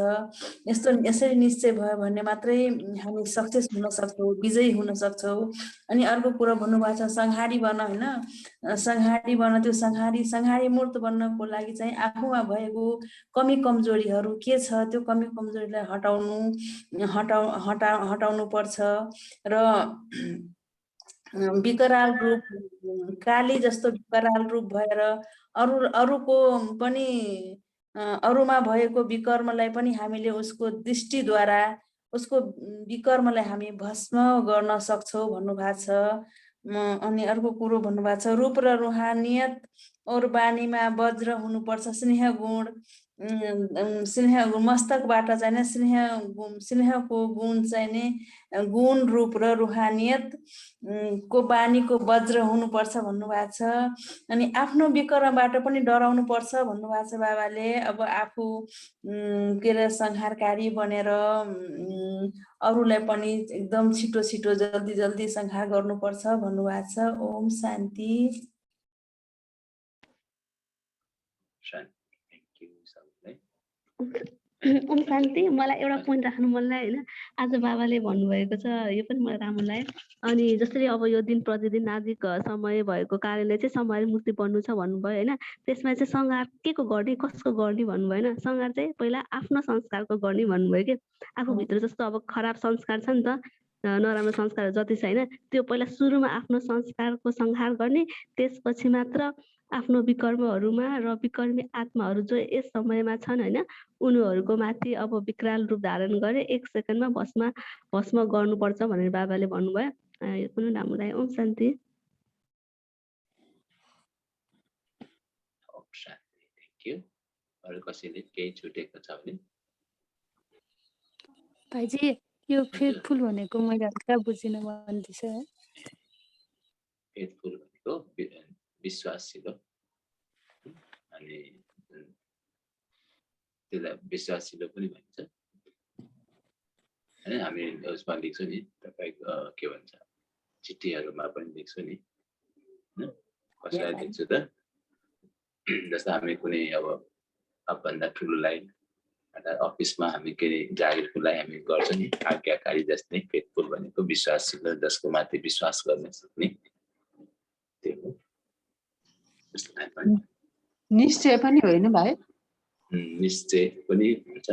यसरी निश्चय भयो भने मात्रै हामी सक्सेस हुन सक्छौँ, विजयी हुन सक्छौँ। अनि अर्को कुरो भन्नुभएको छ संहारी बन होइन। संहारी बन, त्यो संहारी मूर्त बन्नको लागि चाहिँ आफूमा भएको कमी कमजोरीहरू के छ त्यो कमी कमजोरीलाई हटाउनु पर्छ। र विकराल रूप काली जस्तो विकराल रूप भएर अरूको पनि अरूमा भएको विकर्मलाई पनि हामीले उसको दृष्टिद्वारा उसको विकर्मलाई हामी भस्म गर्न सक्छौँ भन्नुभएको छ। अनि अर्को कुरो भन्नुभएको छ रूप र रूहानियत और बानीमा वज्र हुनुपर्छ, स्नेह गुण मस्तकबाट चाहिँ स्नेहको गुण चाहिँ गुण रूप र रूहानियत को बानीको वज्र हुनुपर्छ भन्नुभएको छ। अनि आफ्नो विकर्मबाट पनि डराउनु पर्छ भन्नुभएको छ बाबाले। अब आफू के अरे संहारकारी बनेर अरूलाई पनि एकदम छिटो जल्दी संहार गर्नुपर्छ भन्नुभएको छ। ओम शान्ति। ओम शान्ति। मलाई एउटा पोइन्ट राख्नु मन लाग्यो होइन। आज बाबाले भन्नुभएको छ यो पनि मलाई राम्रो लाग्यो। अनि जसरी अब यो दिन प्रतिदिन नाजिक समय भएको कारणले चाहिँ संहारी मुक्ति बन्नु छ भन्नुभयो होइन। त्यसमा चाहिँ संहार के को गर्ने कसको गर्ने भन्नुभयो होइन। संहार चाहिँ पहिला आफ्नो संस्कारको गर्ने भन्नुभयो कि आफूभित्र जस्तो अब खराब संस्कार छ नि त, नराम्रो संस्कार जति छ होइन, त्यो पहिला सुरुमा आफ्नो संस्कारको संहार गर्ने, त्यसपछि मात्र आफ्नो विकर्महरूमा र विकर्मी आत्माहरू जो यस समयमा छन् होइन उनीहरूको माथि अब विकराल रूप धारण गरे 1 सेकेन्डमा भस्म गर्नुपर्छ भनेर बाबाले भन्नुभयो। यो पनि राम्रो लाग्यो। ओम शान्ति। ओम शान्ति। Thank you. अरू कसैले केही छुटेको छ भने भाइजी यो फेथफुल भनेको मैले हल्का बुझिनँ भन्दैछ है। फेथफुल भनेको विश्वासिलो अनि त्यसलाई विश्वासिलो पनि भनिन्छ हैन। हामी उसमा लेख्छौँ नि तपाईको के भन्छ चिठीहरूमा पनि लेख्छौँ नि हैन। कसैलाई लेख्छु त जस्तो हामी कुनै अब भन्दा ठुलोलाई अर्थात् अफिसमा हामी के अरे जागिरको लागि हामी गर्छौँ नि आज्ञाकारी जस्तै फेथफुल भनेको विश्वासिलो जसको माथि विश्वास गर्न सक्ने त्यो हो। निश्चय पनि होइन भाइ, निश्चय पनि हुन्छ,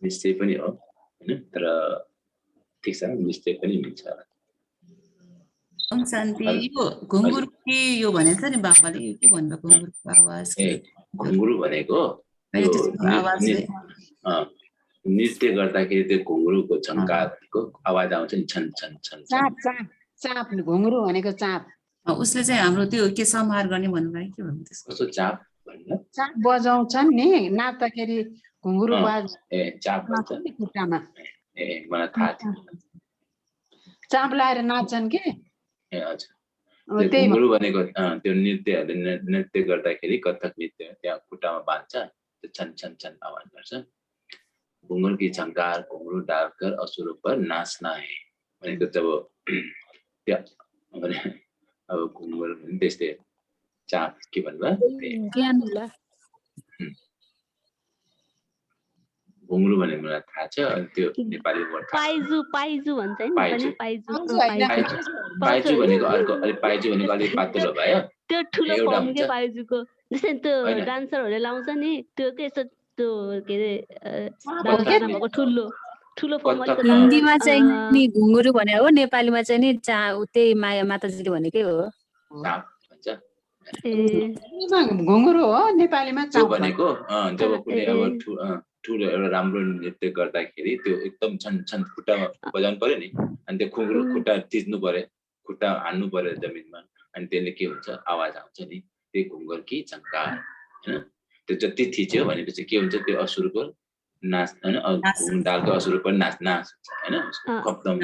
निश्चय पनि हो हैन। तर ठिक छ निश्चय पनि मिल्छ। ओम शान्ति। यो घुङ्गुर के यो भनेको छ नि बाबाले, यो के भन्नुभयो घुङ्गुरको आवाज? घुङ्गुरु भनेको नृत्य गर्दाखेरि त्यो घुङ्गुरुको झङ्कारको आवाज आउँछ नि, छन छन छन। चाप चाप चाप घुङ्गुरु भनेको चाप। उसले चाहिँ हाम्रो त्यो के संहार गर्ने भन्नुभयो के भन्नु त्यसको? कस्तो चाप भन्नु? चाप बजाउँछन् नि नाच्दाखेरि घुङ्गुरु बाज। चाप भन्छ खुट्टामा। मलाई थाहा थियो। चाप लाएर नाच्छन् के? हजुर। घुङ्गुरु भनेको त्यो नृत्य गर्दाखेरि कथक नृत्य त्यहाँ खुट्टामा बाँध्छ, त्यो छन छन छन आवाज गर्छ। घुङ्गुर की झङ्कार घुङ्गुरु डालकर असुरों पर नाच्ना है भनेको जब त्यो अब घुङ्गुर त्यस्तै चाप के भन्नुभयो? ज्ञान होला। घुङ्गुरु भनेको मलाई थाहा छ। अनि त्यो नेपाली वर्ड पाइजु पाइजु भन्छ नि पाइजु पाइजु भनेको अर्को अलि पाइजु भनेको अलि पातलो भयो। त्यो ठुलो फर्म के पाइजुको जस्तै त्यो डान्सरहरूले लाउँछ नि त्यो के त्यो के रे डान्सरमा भएको ठुलो ठुलो फर्म। हिन्दीमा चाहिँ नि घुङ्गुरु भने हो, नेपालीमा चाहिँ नि त्यही माया माताजीले भनेकै हो। घुङ्गुरु हो, नेपालीमा चाप भनेको जब कुनै अब ठुलो एउटा राम्रो नृत्य गर्दाखेरि त्यो एकदम छन छन खुट्टामा बजाउनु पर्यो नि, अनि त्यो घुङ्गुरु खुट्टा थिच्नु पर्यो, खुट्टा हान्नु पर्यो जमिनमा, अनि त्यसले के हुन्छ आवाज आउँछ नि, त्यो घुङ्गुर कि झङ्कार हैन। त्यो जति थिच्यो भनेपछि के हुन्छ त्यो असुरको नाच हैन, डालको असुर पनि नाच नाच हैन, खत्तम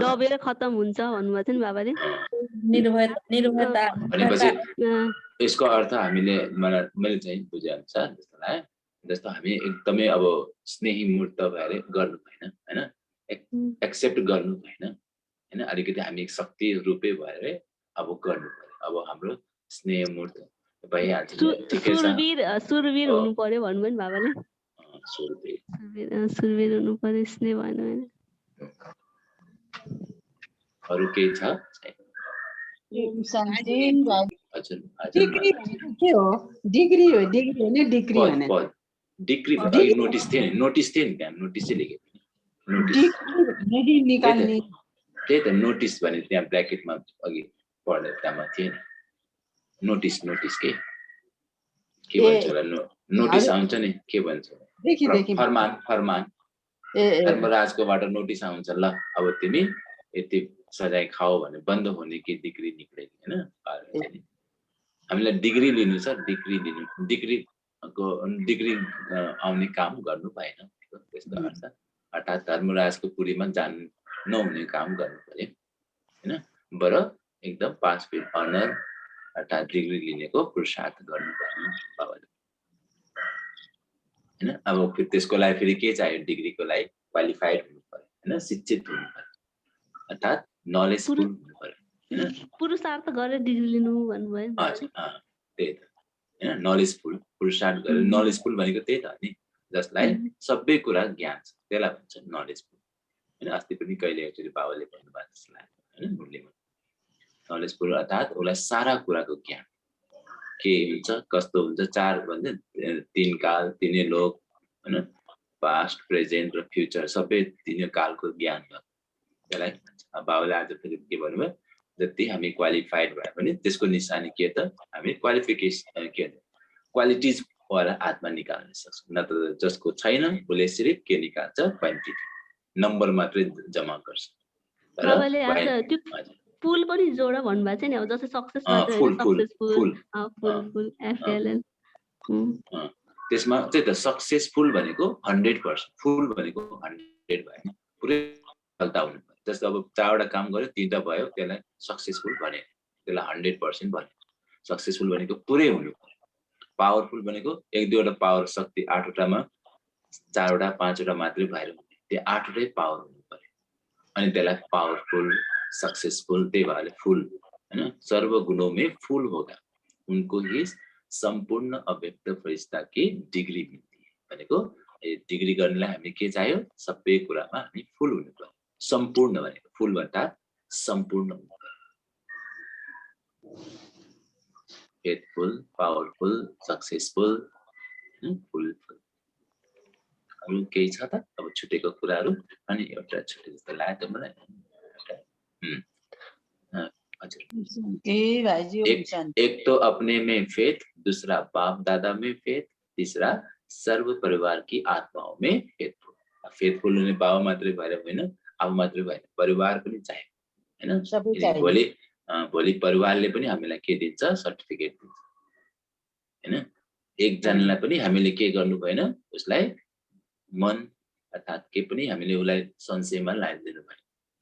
दबेर खत्तम हुन्छ भन्नुभएको थियो नि बाबाले। निर्भयता भनेपछि यसको अर्थ हामीले मैले चाहिँ बुझे अनुसार जस्तो लाग्यो, जस्तो हामी एकदमै अब स्नेही मूर्त भएर गर्नु भएन हैन, एक्सेप्ट गर्नु भएन हैन, अलिकति हामी शक्ति रूपे भएर अब गर्नु पर्यो। अब हाम्रो स्नेह मूर्त भइहाल्छ। सुरवीर हुनु पर्यो भन्नुभयो नि बाबाले। सुरवीर हुनु पर्यो, स्नेह भएन हैन। अरु केही छ? के हो? डिग्री हो, डिग्री होइन डिग्री भने। डिग्री नोटिस थियो नि, नोटिस थियो नि त्यहाँ, नोटिसै लेखेको थियो। नोटिस निकाल्ने त्यही त नोटिस भने त्यहाँ ब्र्याकेटमा अघि पढ्दा त्यहाँमा थियो नि नोटिस। नोटिस के भन्छ होला? नोटिस आउँछ नि, के भन्छ? फरमान फरमान धर्मराजकोबाट नोटिस आउँछ, ल अब तिमी यति सजाय खाओ भने बन्द हुने कि डिग्री निक्लेको हैन। हामीलाई डिग्री लिनु छ, डिग्री लिनु, डिग्री आउने काम गर्नु भएन त्यस्तो अर्थ। अर्थात् धर्मराजको पुरीमा जानु नहुने काम गर्नु पर्यो हैन, बरु एकदम पास विथ अनर अर्थात् डिग्री लिनेको पुरुषार्थ गर्नु पर्यो बाबाले हैन। अब फेरि त्यसको लागि फेरि के चाहियो? डिग्रीको लागि क्वालिफाइड हुनु पर्यो हैन, शिक्षित हुनु पर्यो अर्थात् नलेजफुल हुनु पर्यो हैन। पुरुषार्थ गरेर डिग्री लिनु भन्नुभयो नि। त्यही त हैन, नलेजफुल पुरुषार्थ गरेर। नलेजफुल भनेको त्यही त हो नि, जसलाई सबै कुरा ज्ञान छ त्यसलाई भन्छ नलेजफुल हैन। अस्ति पनि कहिले एकचोटि बाबाले भन्नुभएको जस्तो लाग्यो हैन मुरलीमा। नलेजफुल अर्थात् उसलाई सारा कुराको ज्ञान के हुन्छ, कस्तो हुन्छ, चार भन्छ तीन काल तीनै लोक हैन, पास्ट प्रेजेन्ट र फ्युचर सबै तीनै कालको ज्ञान हो त्यसलाई बाबाले आज फेरि के भन्नुभयो? जति हामी क्वालिफाइड भए पनि त्यसको निशानी के त? हामी क्वालिफिकेसन के क्वालिटिज वाला आत्मा निकाल्न सक्छौँ, न त जसको छैन उसले सिर्फ के निकाल्छ? क्वान्टिटी, नम्बर मात्रै जम्मा गर्छ। फुल पनि जोड भन्नुभएको छ नि, अब जस्तै सक्सेस मात्र फुल होइन, फुल सक्सेसफुल फुल फुल FLL। त्यसमा चाहिँ त सक्सेसफुल भनेको 100%, फुल भनेको 100 भएन, पुरै सफलता हुनु पर्यो। जस्तो अब 4वटा काम गर्यो 3टा भयो, त्यसलाई सक्सेसफुल भने, त्यसलाई 100% भने। सक्सेसफुल भनेको पुरै हुनु पर्यो। पावरफुल भनेको 1-2वटा पावर शक्ति 8वटामा 4वटा 5वटा मात्रै भएर हुने, त्यो 8वटै पावर हुनु पर्यो, अनि त्यसलाई पावरफुल सक्सेसफुल, त्यही भएर फुल हैन। सर्वगुणों में फूल होगा उनको ही सम्पूर्ण अव्यक्त फरिश्ता की डिग्री मिल्ती है भनेको डिग्री गर्नलाई हामी के चाहियो, सबै कुरामा हामी फुल हुनु पर्यो। सम्पूर्ण भनेको फुल भन्दा सम्पूर्ण हुनु पर्यो। फेथफुल, पावरफुल, सक्सेसफुल, फुल। अरु केही छ त अब छुटेको कुराहरू? अनि एउटा छुटे जस्तो लाग्यो मलाई। एक तो अपने में फेथ, दूसरा बाप दादा में फेथ, तीसरा सर्व परिवार की आत्माओं में फेथफुल। फेथफुल हुने बाबा मात्रै भएर होइन, आफू मात्रै भएन, परिवार पनि चाहियो हैन। भोलि परिवारले पनि हामीलाई के दिन्छ, सर्टिफिकेट दिन्छ हैन। एकजनालाई पनि हामीले के गर्नु भएन, उसलाई मन अर्थात् के पनि हामीले उसलाई संशयमा लाइदिनु भएन,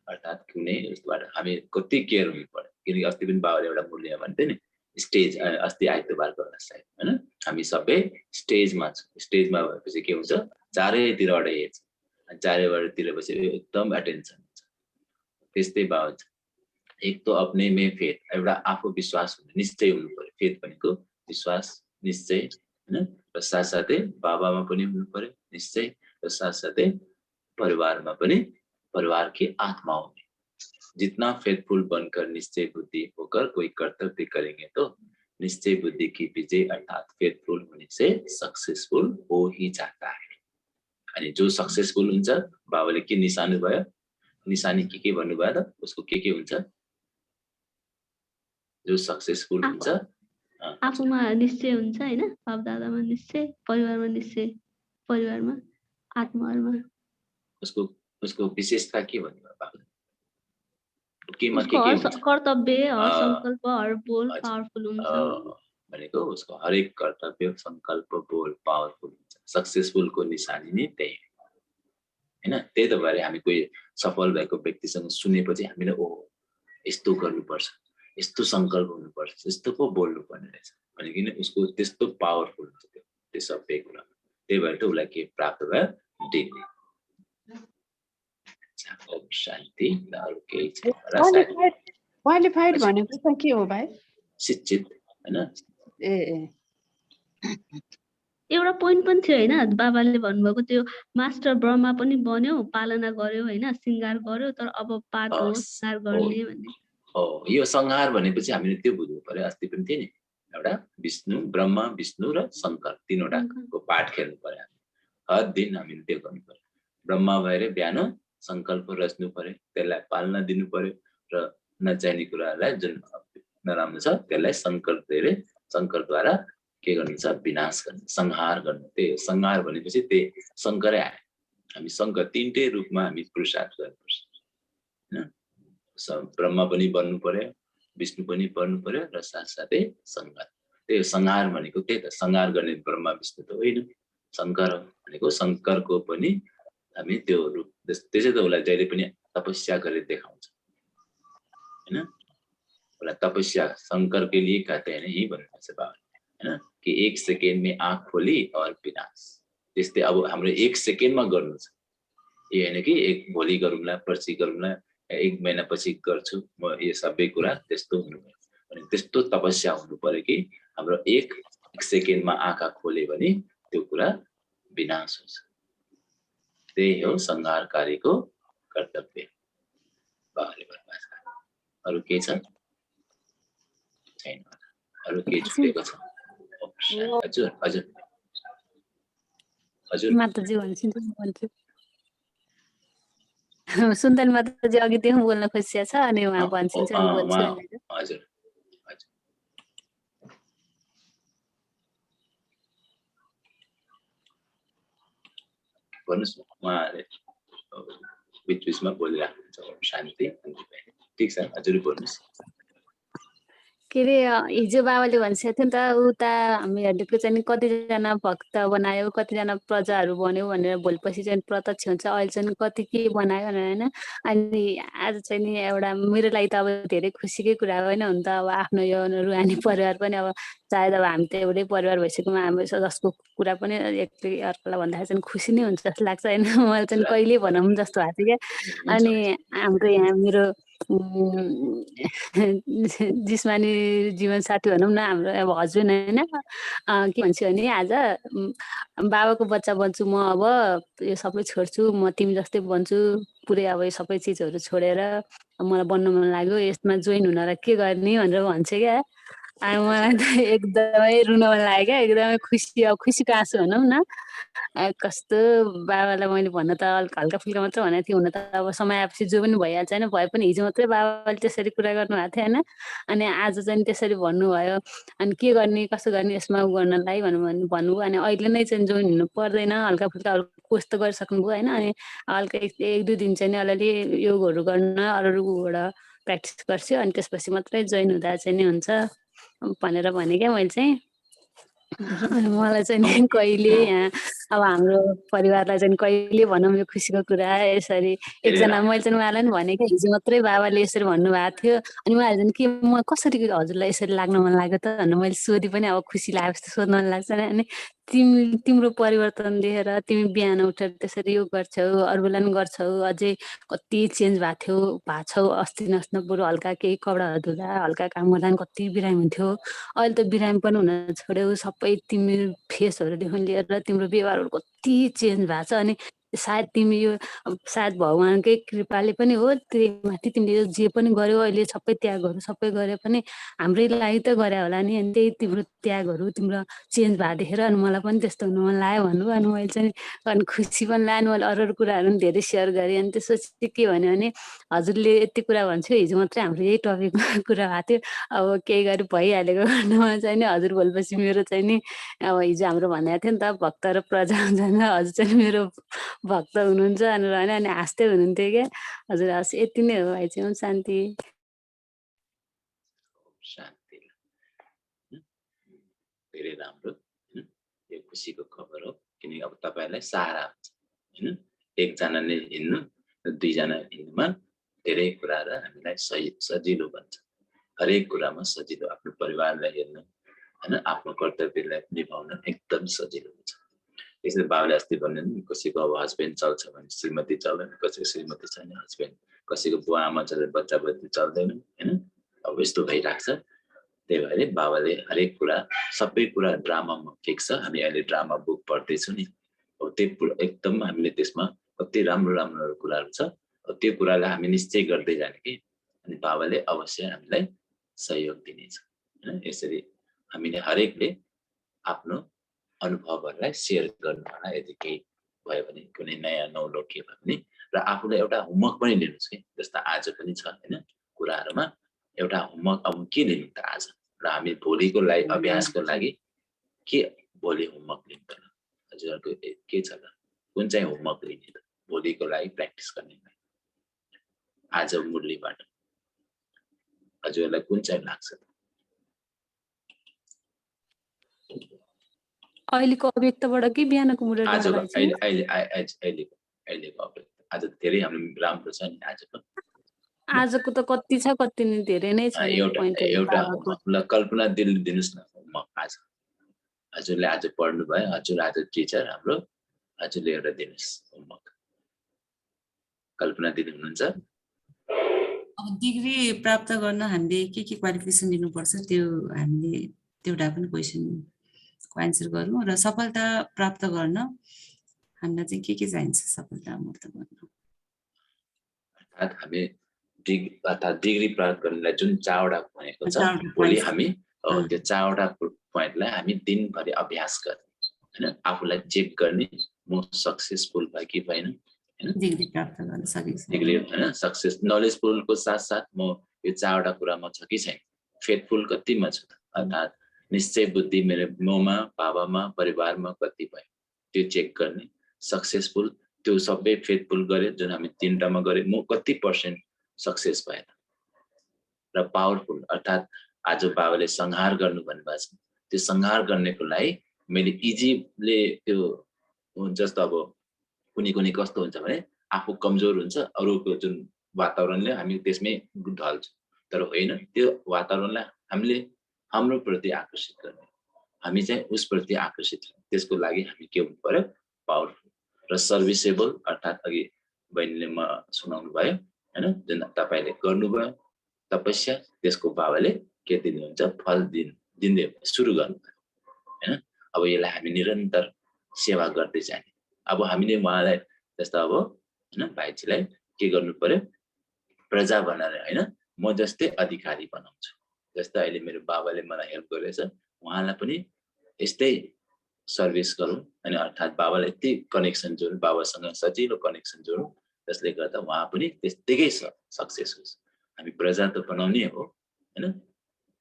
अर्थात् कुनै उसबाट हामी कति केयर हुनु पर्यो। किनकि अस्ति पनि बाबाले एउटा मूल्य भन्थे नि, स्टेज, अस्ति आइतबार गर्दा सायद हैन, हामी सबै स्टेजमा छौँ। स्टेजमा भएपछि के हुन्छ, चारैतिरबाट हेर्छ, चारैतिरबाट एकदम एटेन्सन हुन्छ। त्यस्तै बाबा छ। एक तो अपने में फेथ, एउटा आफू विश्वास हुनु, निश्चय हुनु पर्यो। फेथ भनेको विश्वास, निश्चय हैन। र साथसाथै बाबामा पनि हुनु पर्यो निश्चय, र साथसाथै परिवारमा पनि, परिवार की आत्माओं में। जितना फेथफुल बनकर निश्चय बुद्धि होकर कोई कर्तव्य करेंगे तो निश्चय बुद्धि की विजय अर्थात फेथफुल होने से सक्सेसफुल हो ही जाता है। अनि जो सक्सेसफुल हुन्छ, बाबाले के निशानी भयो, निशानी के भन्नुभयो त, उसको के हुन्छ, जो सक्सेसफुल हुन्छ आफूमा निश्चय हुन्छ हैन, बाप दादामा निश्चय, परिवारमा निश्चय, परिवारमा आत्माहरुमा। उसको विशेषता के भन्नुभयो बाबाले? केमा उसको के हुन्छ? कर्तव्य, हर संकल्प, हर बोल पावरफुल हुन्छ भनेको उसको हरेक कर्तव्य, संकल्प, बोल पावरफुल हुन्छ। सक्सेसफुलको निशानी नै त्यही हैन। त्यही त भएर हामी कोही सफल भएको व्यक्तिसँग सुनेपछि हामीले ओ यस्तो गर्नुपर्छ, यस्तो संकल्प हुनुपर्छ, यस्तो पो बोल्नु पर्ने रहेछ भनिकिन उसको त्यस्तो पावरफुल हुन्छ त्यो सबै कुरा। त्यही भएर त उसलाई के प्राप्त भयो, डिग्री। ओम शान्ति। अरु केही छ? क्वालिफाइड भनेको त के हो भाइ? शिक्षित हैन। एउटा पोइन्ट पनि थियो हैन, बाबाले भन्नुभएको त्यो मास्टर ब्रह्मा पनि बन्यो, पालना गर्यो हैन, सिंगार गर्यो, तर अब पाठ हो सिंगार गर्ने भन्ने। हो, यो संहार भनेपछि हामीले त्यो बुझ्नु पर्यो। अस्ति पनि थियो नि एउटा विष्णु, ब्रह्मा, विष्णु र शंकर, तीनवटाको पाठ खेल्नु पर्यो। हर दिन हामीले त्यो गर्नु पर्यो। ब्रह्मा भएर बिहान संकल्प रच्नु पर्यो, त्यसलाई पालना दिनु पर्यो, र नचाहिने कुराहरूलाई जुन नराम्रो छ त्यसलाई शंकरद्वारा के गर्नु छ, विनाश गर्नु, संहार गर्नु। त्यही संहार भनेपछि त्यही शंकरै आयो। हामी शंकर तीनटै रूपमा हामी पुरुषार्थ गर्नुपर्छ हैन। ब्रह्मा पनि बन्नु पर्यो, विष्णु पनि बन्नु पर्यो, र साथसाथै शंकर। त्यही संहार भनेको त्यही त, संहार गर्ने ब्रह्मा विष्णु त होइन, शंकर भनेको शंकरको पनि हामी त्यो रूप। त्यसै त उसलाई जहिले पनि तपस्या गरेर देखाउँछ हैन। उसलाई तपस्या शंकर के लिए कहते हैं यही भन्नुहुन्छ बाबाले हैन, कि 1 सेकेन्ड में आँख खोली और विनाश। त्यस्तै अब हाम्रो 1 सेकेन्डमा गर्नु छ, यो हैन कि एक भोलि गरौँला, पर्सि गरौँला, 1 महिना पछि गर्छु म, यो सबै कुरा त्यस्तो हुनु पर्यो। अनि त्यस्तो तपस्या हुनु पर्यो कि हाम्रो 1 सेकेन्डमा आँखा खोले भने त्यो कुरा विनाश हुन्छ। त्यही हो संहारकारीको कर्तव्य बाबाले भन्नुभएको छ। अरु के छ? छैन। अरु के छुटेको छ? हजुर हजुर हजुर माताजी भन्छु। सुन्दर माताजी अघिदेखि बोल्न खोजिया छ, अनि उहाँ भन्छन् चाहिँ बोल्छु। हजुर भन्नुस् न, उहाँले बिचबिचमा बोलिराख्नुहुन्छ। शान्ति। ठिक छ हजुर बोल्नुस्। के अरे हिजो बाबाले भनिसकेको थियो नि त उता हामीहरूको चाहिँ कतिजना भक्त बनायो कतिजना प्रजाहरू बन्यो भनेर भोलिपछि चाहिँ प्रत्यक्ष हुन्छ अहिले चाहिँ कति के बनायो भनेर होइन। अनि आज चाहिँ नि एउटा मेरो लागि त अब धेरै खुसीकै कुरा हो होइन। हुन त अब आफ्नो यो रुहानी परिवार पनि अब सायद अब हामी त एउटै परिवार भइसकेकोमा हाम्रो जसको कुरा पनि एकले अर्कालाई भन्दाखेरि चाहिँ खुसी नै हुन्छ जस्तो लाग्छ होइन। मलाई चाहिँ कहिले भनौँ जस्तो भएको थियो क्या। अनि हाम्रो यहाँ मेरो जिस्मानी जीवन साथी भनौँ न हाम्रो अब हस्बेन्ड होइन के भन्छु भने आज बाबाको बच्चा बन्छु म अब यो सबै छोड्छु म तिमी जस्तै बन्छु पुरै अब यो सबै चिजहरू छोडेर मलाई बन्नु मन लाग्यो यसमा जोइन हुन र के गर्ने भनेर भन्छ क्या। अनि मलाई त एकदमै रुन मन लाग्यो क्या एकदमै खुसी अब खुसीको आँसु भनौँ न। कस्तो बाबालाई मैले भन्न त हल्का फुल्का मात्र भनेको थिएँ हुन त अब समय आएपछि जो पनि भइहाल्छ होइन। भए पनि हिजो मात्रै बाबाले त्यसरी कुरा गर्नुभएको थियो होइन। अनि आज चाहिँ त्यसरी भन्नुभयो अनि के गर्ने कसो गर्ने यसमा उ गर्नलाई भन्नुभयो। अनि अहिले नै चाहिँ जोइन हुनु पर्दैन हल्का फुल्का कोर्स त गरिसक्नुभयो होइन। अनि हल्का एक दुई दिन चाहिँ नि अलिअलि योगहरू गर्न अरूबाट प्र्याक्टिस गर्छु अनि त्यसपछि मात्रै जोइन हुँदा चाहिँ नि हुन्छ भनेर भने क्या मैले चाहिँ। अनि मलाई चाहिँ नि कहिले यहाँ अब हाम्रो परिवारलाई चाहिँ कहिले भनौँ यो खुसीको कुरा यसरी एकजना मैले चाहिँ उहाँलाई पनि भने क्या हिजो मात्रै बाबाले यसरी भन्नुभएको थियो। अनि उहाँहरू चाहिँ के म कसरी हजुरलाई यसरी लाग्न मन लाग्यो त भनेर मैले सोधेँ पनि अब खुसी लागेपछि सोध्न मन लाग्छ नि। अनि तिम्रो परिवर्तन देखेर तिमी बिहान उठेर त्यसरी यो गर्छौ अरू बेला पनि गर्छौ अझै कति चेन्ज भएको छौ। अस्ति नस्न बरु हल्का केही कपडाहरू धुँदा हल्का काम गर्दा कति बिरामी हुन्थ्यो अहिले त बिरामी पनि हुन छोड्यौ। सबै तिम्रो फेसहरूदेखि लिएर तिम्रो व्यवहारहरू कति चेन्ज भएको छ। अनि सायद तिमी यो सायद भगवान्कै कृपाले पनि हो त्यही माथि तिमीले जे पनि गर्यौ अहिले सबै त्यागहरू सबै गरे पनि हाम्रै लागि त गरे होला नि। अनि त्यही तिम्रो त्यागहरू तिम्रो चेन्ज भएको देखेर अनि मलाई पनि त्यस्तो हुनु मन लाग्यो भन्नु। अनि मैले चाहिँ अनि खुसी पनि लाग्यो। मैले अरू कुराहरू पनि धेरै सेयर गरेँ। अनि त्यसपछि के भन्यो भने हजुरले यति कुरा भन्छु हिजो मात्रै हाम्रो यही टपिकमा कुरा भएको थियो अब केही गरी भइहालेको खण्डमा चाहिँ नि हजुर भोलिपछि मेरो चाहिँ नि अब हिजो हाम्रो भनेको थियो नि त भक्त र प्रजा हुन्छ नि हजुर चाहिँ मेरो भक्त हुनुहुन्छ भनेर भने अनि हाँस्दै हुनुहुन्थ्यो क्या। हजुर हस् यति नै हो भाइ चाहिँ शान्ति। शान्ति धेरै राम्रो यो खुसीको खबर हो किनकि अब तपाईहरुलाई सहारा हुन्छ हैन। एकजनाले हिँड्नु दुईजना हिँड्नुमा धेरै कुराहरू हामीलाई सजिलो बन्छ। हरेक कुरामा सजिलो आफ्नो परिवारलाई हेर्न हैन आफ्नो कर्तव्यलाई निभाउन एकदम सजिलो हुन्छ। त्यसैले बाबाले अस्ति भन्नु नि कसैको अब हस्बेन्ड चल्छ भने श्रीमती चल्दैन कसैको श्रीमती छैन हस्बेन्ड कसैको बुवा आमा चल्छ बच्चा बच्ची चल्दैन हैन। अब यस्तो भइराख्छ। त्यही भएर बाबाले हरेक कुरा सबै कुरा ड्रामामा फिक्स छ। हामी अहिले ड्रामा बुक पढ्दैछौँ नि अब त्यो एकदम हामीले त्यसमा कति राम्रो राम्रो कुराहरू छ। त्यो कुरालाई हामी निश्चय गर्दै जाने कि अनि बाबाले अवश्य हामीलाई सहयोग दिनेछ हैन। यसरी हामीले हरेकले आफ्नो अनुभवहरूलाई सेयर गर्नु होला यदि केही भयो भने कुनै नयाँ नौलो के भयो भने र आफूलाई एउटा होमवर्क पनि लिनुहोस् कि जस्तो आज पनि छ हैन कुराहरूमा एउटा होमवर्क अब के लिनु त आज र हामी भोलिको लागि अभ्यासको लागि के भोलि होमवर्क लिनु पर्छ हजुरहरुको के छ त कुन चाहिँ होमवर्क लिने त भोलिको लागि प्र्याक्टिस गर्ने आज मुरलीबाट हजुरहरुलाई कुन चाहिँ लाग्छ त अहिलेको अव्यक्तबाट कि बिहानको मुरली आज अहिलेको अव्यक्त आज धेरै हाम्रो राम्रो छ नि आजको आजको त कति छ कति नि धेरै नै छ एउटा कल्पना दिनुस् न आज हजुरले आज पढ्नु भयो हजुर आज टिचर हाम्रो हजुरले एउटा दिनुस् होमवर्क कल्पना दिनु हुनुहुन्छ। अब डिग्री प्राप्त गर्न हामीले के क्वालिफिकेसन दिनुपर्छ त्यो हामीले एउटा पनि क्वेशनको आन्सर गरौँ र सफलता प्राप्त गर्न हामीलाई चाहिँ के चाहिन्छ सफलता मूर्त गर्न अर्थात् हामी डिग्री प्राप्त गर्नलाई जुन 4वटा भनेको छ भोलि हामी त्यो 4वटा पोइन्टलाई हामी दिनभरि अभ्यास गर्ने हैन आफूलाई चेक गर्ने म सक्सेसफुल भए कि भएन हैन डिग्री प्राप्त गर्न सकिन्छ डिग्री हैन सक्सेस नलेजफुलको साथसाथ म यो 4वटा कुरामा छ कि छैन फेथफुल कतिमा छु अर्थात् निश्चय बुद्धि मेरो ममा बाबामा परिवारमा कति भयो त्यो चेक गर्ने सक्सेसफुल त्यो सबै फेथफुल गरे जुन हामी 3टामा गरे म कति % सक्सेस भएन र पावरफुल, अर्थात् आज बाबाले संहार गर्नु भन्नुभएको छ। त्यो संहार गर्नेको लागि मैले इजीले त्यो जस्तो अब कुनै कस्तो हुन्छ भने आफू कमजोर हुन्छ, अरूको जुन वातावरणले हामी त्यसमै ढल्छ, तर होइन, त्यो वातावरणलाई हामीले हाम्रो प्रति आकर्षित गर्ने, हामी चाहिँ उसप्रति आकर्षित हुने, त्यसको लागि हामी के हुनु पर्यो, पावरफुल र सर्भिसेबल, अर्थात् अघि बहिनीले म सुनाउनु भयो हैन, जुन तपाईले गर्नुभयो तपस्या, त्यसको बाबाले के दिनुहुन्छ, फल दिँदै सुरु गर्नुभयो हैन। अब यसलाई हामी निरन्तर सेवा गर्दै जाने। अब हामीले उहाँलाई जस्तो अब हैन भाइजीलाई के गर्नु पर्यो, प्रजा बनाएर हैन म जस्तै अधिकारी बनाउँछु। जस्तै अहिले मेरो बाबाले मलाई हेल्प गरेछ, उहाँलाई पनि यस्तै सर्भिस गरौँ हैन, अर्थात् बाबालाई यति कनेक्सन जोडौँ, बाबासँग सजिलो कनेक्सन जोडौँ, जसले गर्दा उहाँ पनि त्यस्तैकै सक्सेस होस्। हामी प्रजा त बनाउने हो हैन,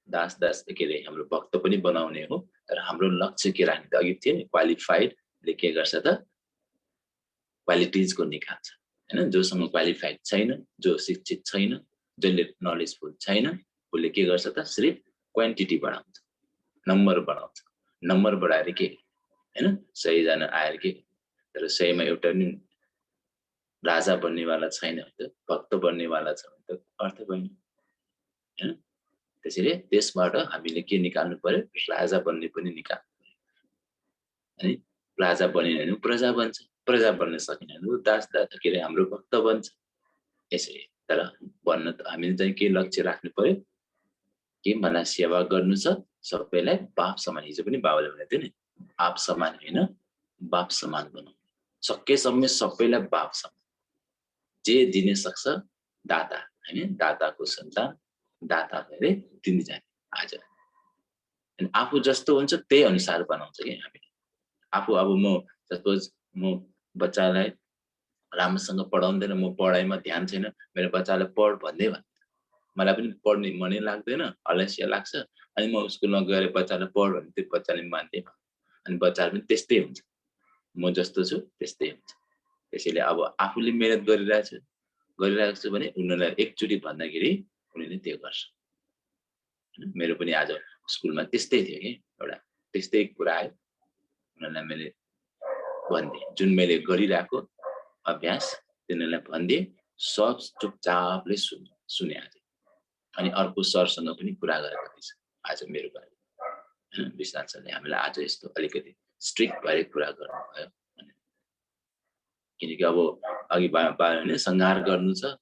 दास के अरे हाम्रो भक्त पनि बनाउने हो, तर हाम्रो लक्ष्य के राख्ने त अघि थियो नि, क्वालिफाइडले के गर्छ त क्वालिटिजको निकाल्छ हैन। जोसँग क्वालिफाइड छैन, जो शिक्षित छैन, जसले नलेजफुल छैन, उसले के गर्छ त सिर्फ क्वान्टिटी बढाउँछ, नम्बर बढाउँछ। नम्बर बढाएर के हैन, 100 जना आएर के, तर 100 मा एउटा नि राजा बन्नेवाला छैन भने त, भक्त बन्नेवाला छ भने त अर्थ भएन हैन। त्यसैले त्यसबाट हामीले के निकाल्नु पर्यो, राजा बन्ने पनि निकाल्नु पर्यो। राजा बन्ने भने प्रजा बन्छ, प्रजा बन्न सकिन भने दास के अरे हाम्रो भक्त बन्छ। यसरी तर बन्न त हामीले चाहिँ के लक्ष्य राख्नु पर्यो, के मलाई सेवा गर्नु छ, सबैलाई बाप समान। हिजो पनि बाबाले भनेको थियो नि, आप समान होइन बाप समान बनाउनु, सकेसम्म सबैलाई बाप समान, जे दिन सक्छ दाता हैन, दाताको सन्तान दाता भएर दिन्छ जाने। आज अनि आफू जस्तो हुन्छ त्यही अनुसार बनाउँछ कि हामीले। आफू अब म सपोज म बच्चालाई राम्रोसँग पढाउँदैन, म पढाइमा ध्यान छैन, मेरो बच्चालाई पढ भन्दै भन्छ, मलाई पनि पढ्ने मनै लाग्दैन, अलस्य लाग्छ, अनि म स्कुलमा गएर बच्चालाई पढ भने त्यो बच्चाले मान्दैन, अनि बच्चाहरू पनि त्यस्तै हुन्छ, म जस्तो छु त्यस्तै हुन्छ। त्यसैले अब आफूले मेहनत गरिरहेको छु भने उनीहरूलाई एकचोटि भन्दाखेरि उनीहरूले त्यो गर्छ। मेरो पनि आज स्कुलमा त्यस्तै थियो कि, एउटा त्यस्तै कुरा आयो, उनीहरूलाई मैले भन्दिएँ, जुन मैले गरिरहेको अभ्यास तिनीहरूलाई भन्दिएँ, सब चुपचापले सुने आज। अनि अर्को सरसँग पनि कुरा गरेको थिएछ आज मेरो बारे हैन, विश्वनाथ सरले हामीलाई आज यस्तो अलिकति स्ट्रिक्ट भएर कुरा गर्नुभयो। किनकि अब अघि भने संहार गर्नु छ,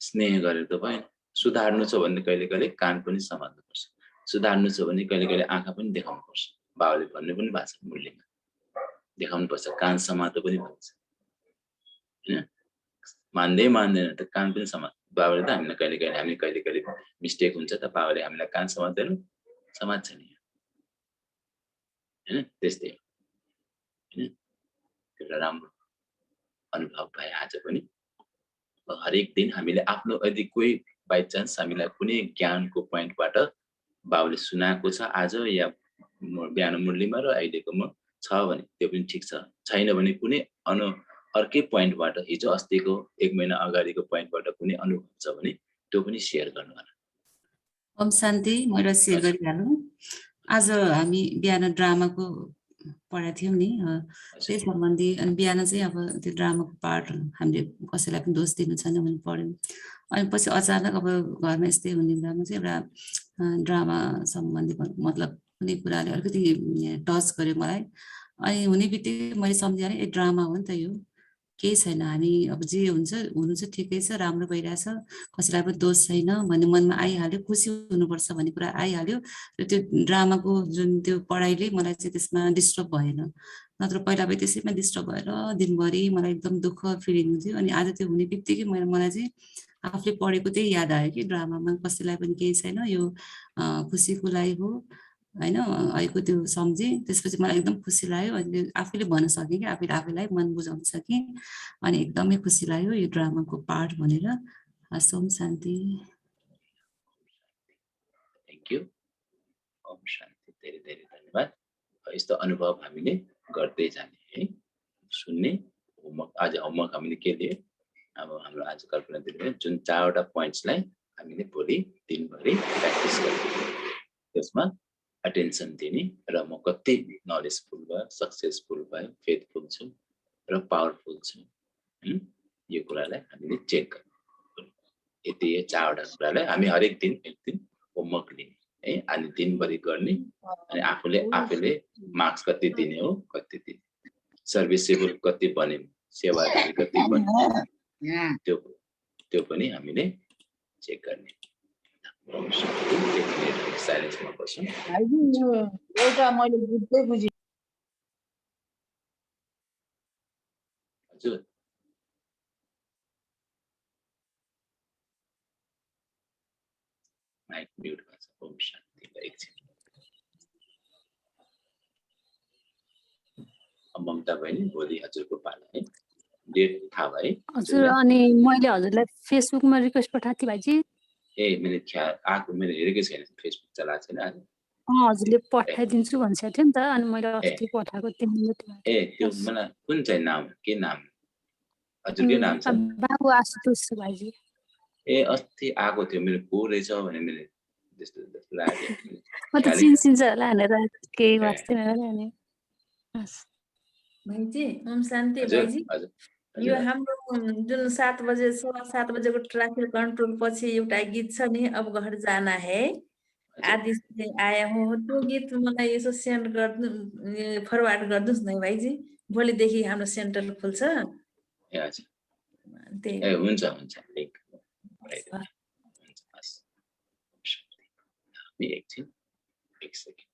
स्नेह गरेर त भएन, सुधार्नु छ भने कहिले कहिले कान पनि समात्नुपर्छ, सुधार्नु छ भने कहिले कहिले आँखा पनि देखाउनु पर्छ। बाबाले भन्नु पनि भएको छ मूल्यमा, देखाउनु पर्छ, कान समातो पनि भन्छ हैन। मान्दैन त कान पनि बाबाले त हामीलाई कहिले कहिले मिस्टेक हुन्छ त बाबाले हामीलाई कान समात्दैन, समात्छ नि हैन। त्यस्तै हैन, एउटा राम्रो अनुभव भए आज पनि। हरेक दिन हामीले आफ्नो यदि कोही बाई चान्स हामीलाई कुनै ज्ञानको पोइन्टबाट बाबुले सुनाएको छ आज या बिहान मुरलीमा र अहिलेकोमा छ भने त्यो पनि ठिक छ, छैन भने कुनै अर्कै पोइन्टबाट, हिजो अस्तिको 1 महिना अगाडिको पोइन्टबाट कुनै अनुभव छ भने त्यो पनि सेयर गर्नु होला। ओम शान्ति, मैले सेयर गरिहालौँ। आज हामी बिहान ड्रामाको पढाएको थियौँ नि, त्यही सम्बन्धी। अनि बिहान चाहिँ अब त्यो ड्रामाको पार्ट हामीले कसैलाई पनि दोष दिनु छैन भने पढ्यौँ। अनि पछि अचानक अब घरमा यस्तै हुने बेलामा चाहिँ एउटा ड्रामा सम्बन्धी मतलब कुनै कुराले अलिकति टच गर्यो मलाई। अनि हुने बित्तिकै मैले सम्झेँ ए ड्रामा हो नि त यो, केही छैन, हामी अब जे हुन्छ हुनु चाहिँ ठिकै छ, राम्रो भइरहेछ, कसैलाई पनि दोष छैन भन्ने मनमा आइहाल्यो, खुसी हुनुपर्छ भन्ने कुरा आइहाल्यो। र त्यो ड्रामाको जुन त्यो पढाइले मलाई चाहिँ त्यसमा डिस्टर्ब भएन, नत्र पहिला भए त्यसैमा डिस्टर्ब भएर दिनभरि मलाई एकदम दुःख फिलिङ हुन्थ्यो। अनि आज त्यो हुने बित्तिकै मलाई चाहिँ आफूले पढेको त्यही याद आयो कि ड्रामामा कसैलाई पनि केही छैन, यो खुसीको लागि हो हैन, अहिलेको त्यो सम्झेँ। त्यसपछि मलाई एकदम खुसी लाग्यो, अनि आफैले भन्न सकेँ कि आफैलाई मन बुझाउन सकेँ, अनि एकदमै खुसी लाग्यो यो ड्रामाको पार्ट भनेर। ओम शान्ति। थ्याङ्क यू, ओम शान्ति, धेरै धेरै धन्यवाद। यस्तो अनुभव हामीले गर्दै जाने है, सुन्ने। होमवर्क आज होमवर्क हामीले के दियो, अब हाम्रो आज कल्पना दिनुभयो जुन 4वटा पोइन्ट्सलाई हामीले भोलि दिनभरि प्र्याक्टिस गर्ने त्यसमा अटेन्सन दिने र म कति नलेजफुल भयो सक्सेसफुल भयो फेथफुल छु र पावरफुल छु यो कुरालाई हामीले चेक गर्ने यति 4वटा कुरालाई हामी हरेक दिन एक दिन होमवर्क लिने है अनि दिनभरि गर्ने अनि आफूले मार्क्स कति दिने हो कति दिने सर्भिसेबल कति बने सेवादारी कति बने त्यो पनि हामीले चेक गर्ने साइलेन्समा बस्छौँ एउटा मैले बुझ्दै बुझेँ हजुर माइक म्युट गर्छ ओम शान्ति एकछिन ममता बहिनी भोलि हजुरको पाला है डेट थाहा भयो हजुर अनि मैले हजुरलाई फेसबुकमा रिक्वेस्ट पठाएको थिएँ भाइजी ए मैले आएको मैले हेरेकै छैन फेसबुक चलाएको छैन आज हजुरले पठाइदिन्छु भन्छ थियो नि त अनि मैले अस्ति पठाएको थिएँ ए त्यो मलाई कुन चाहिँ नाम के नाम हजुरकै नाम छ बाबु आशुतोष भाइजी ए अस्ति आएको थियो मेरो को रहेछ भने मैले त्यस्तो लाग्यो म त चिन्सिन्छ होला भनेर केही वास्ते अनि भाइजी ओम शान्ति भाइजी यो हाम्रो जुन 7 बजे 7 बजेको ट्राफिक कन्ट्रोल पछि एउटा गीत छ नि अब घर जाना है आदि से आया हो त्यो गीत मलाई यसो सेन्ड गर्नु फरवार्ड गर्नुस् न भाइजी भोलिदेखि हाम्रो सेन्टर खुल्छ ए हजुर ए हुन्छ लिंक एक सेकेन्ड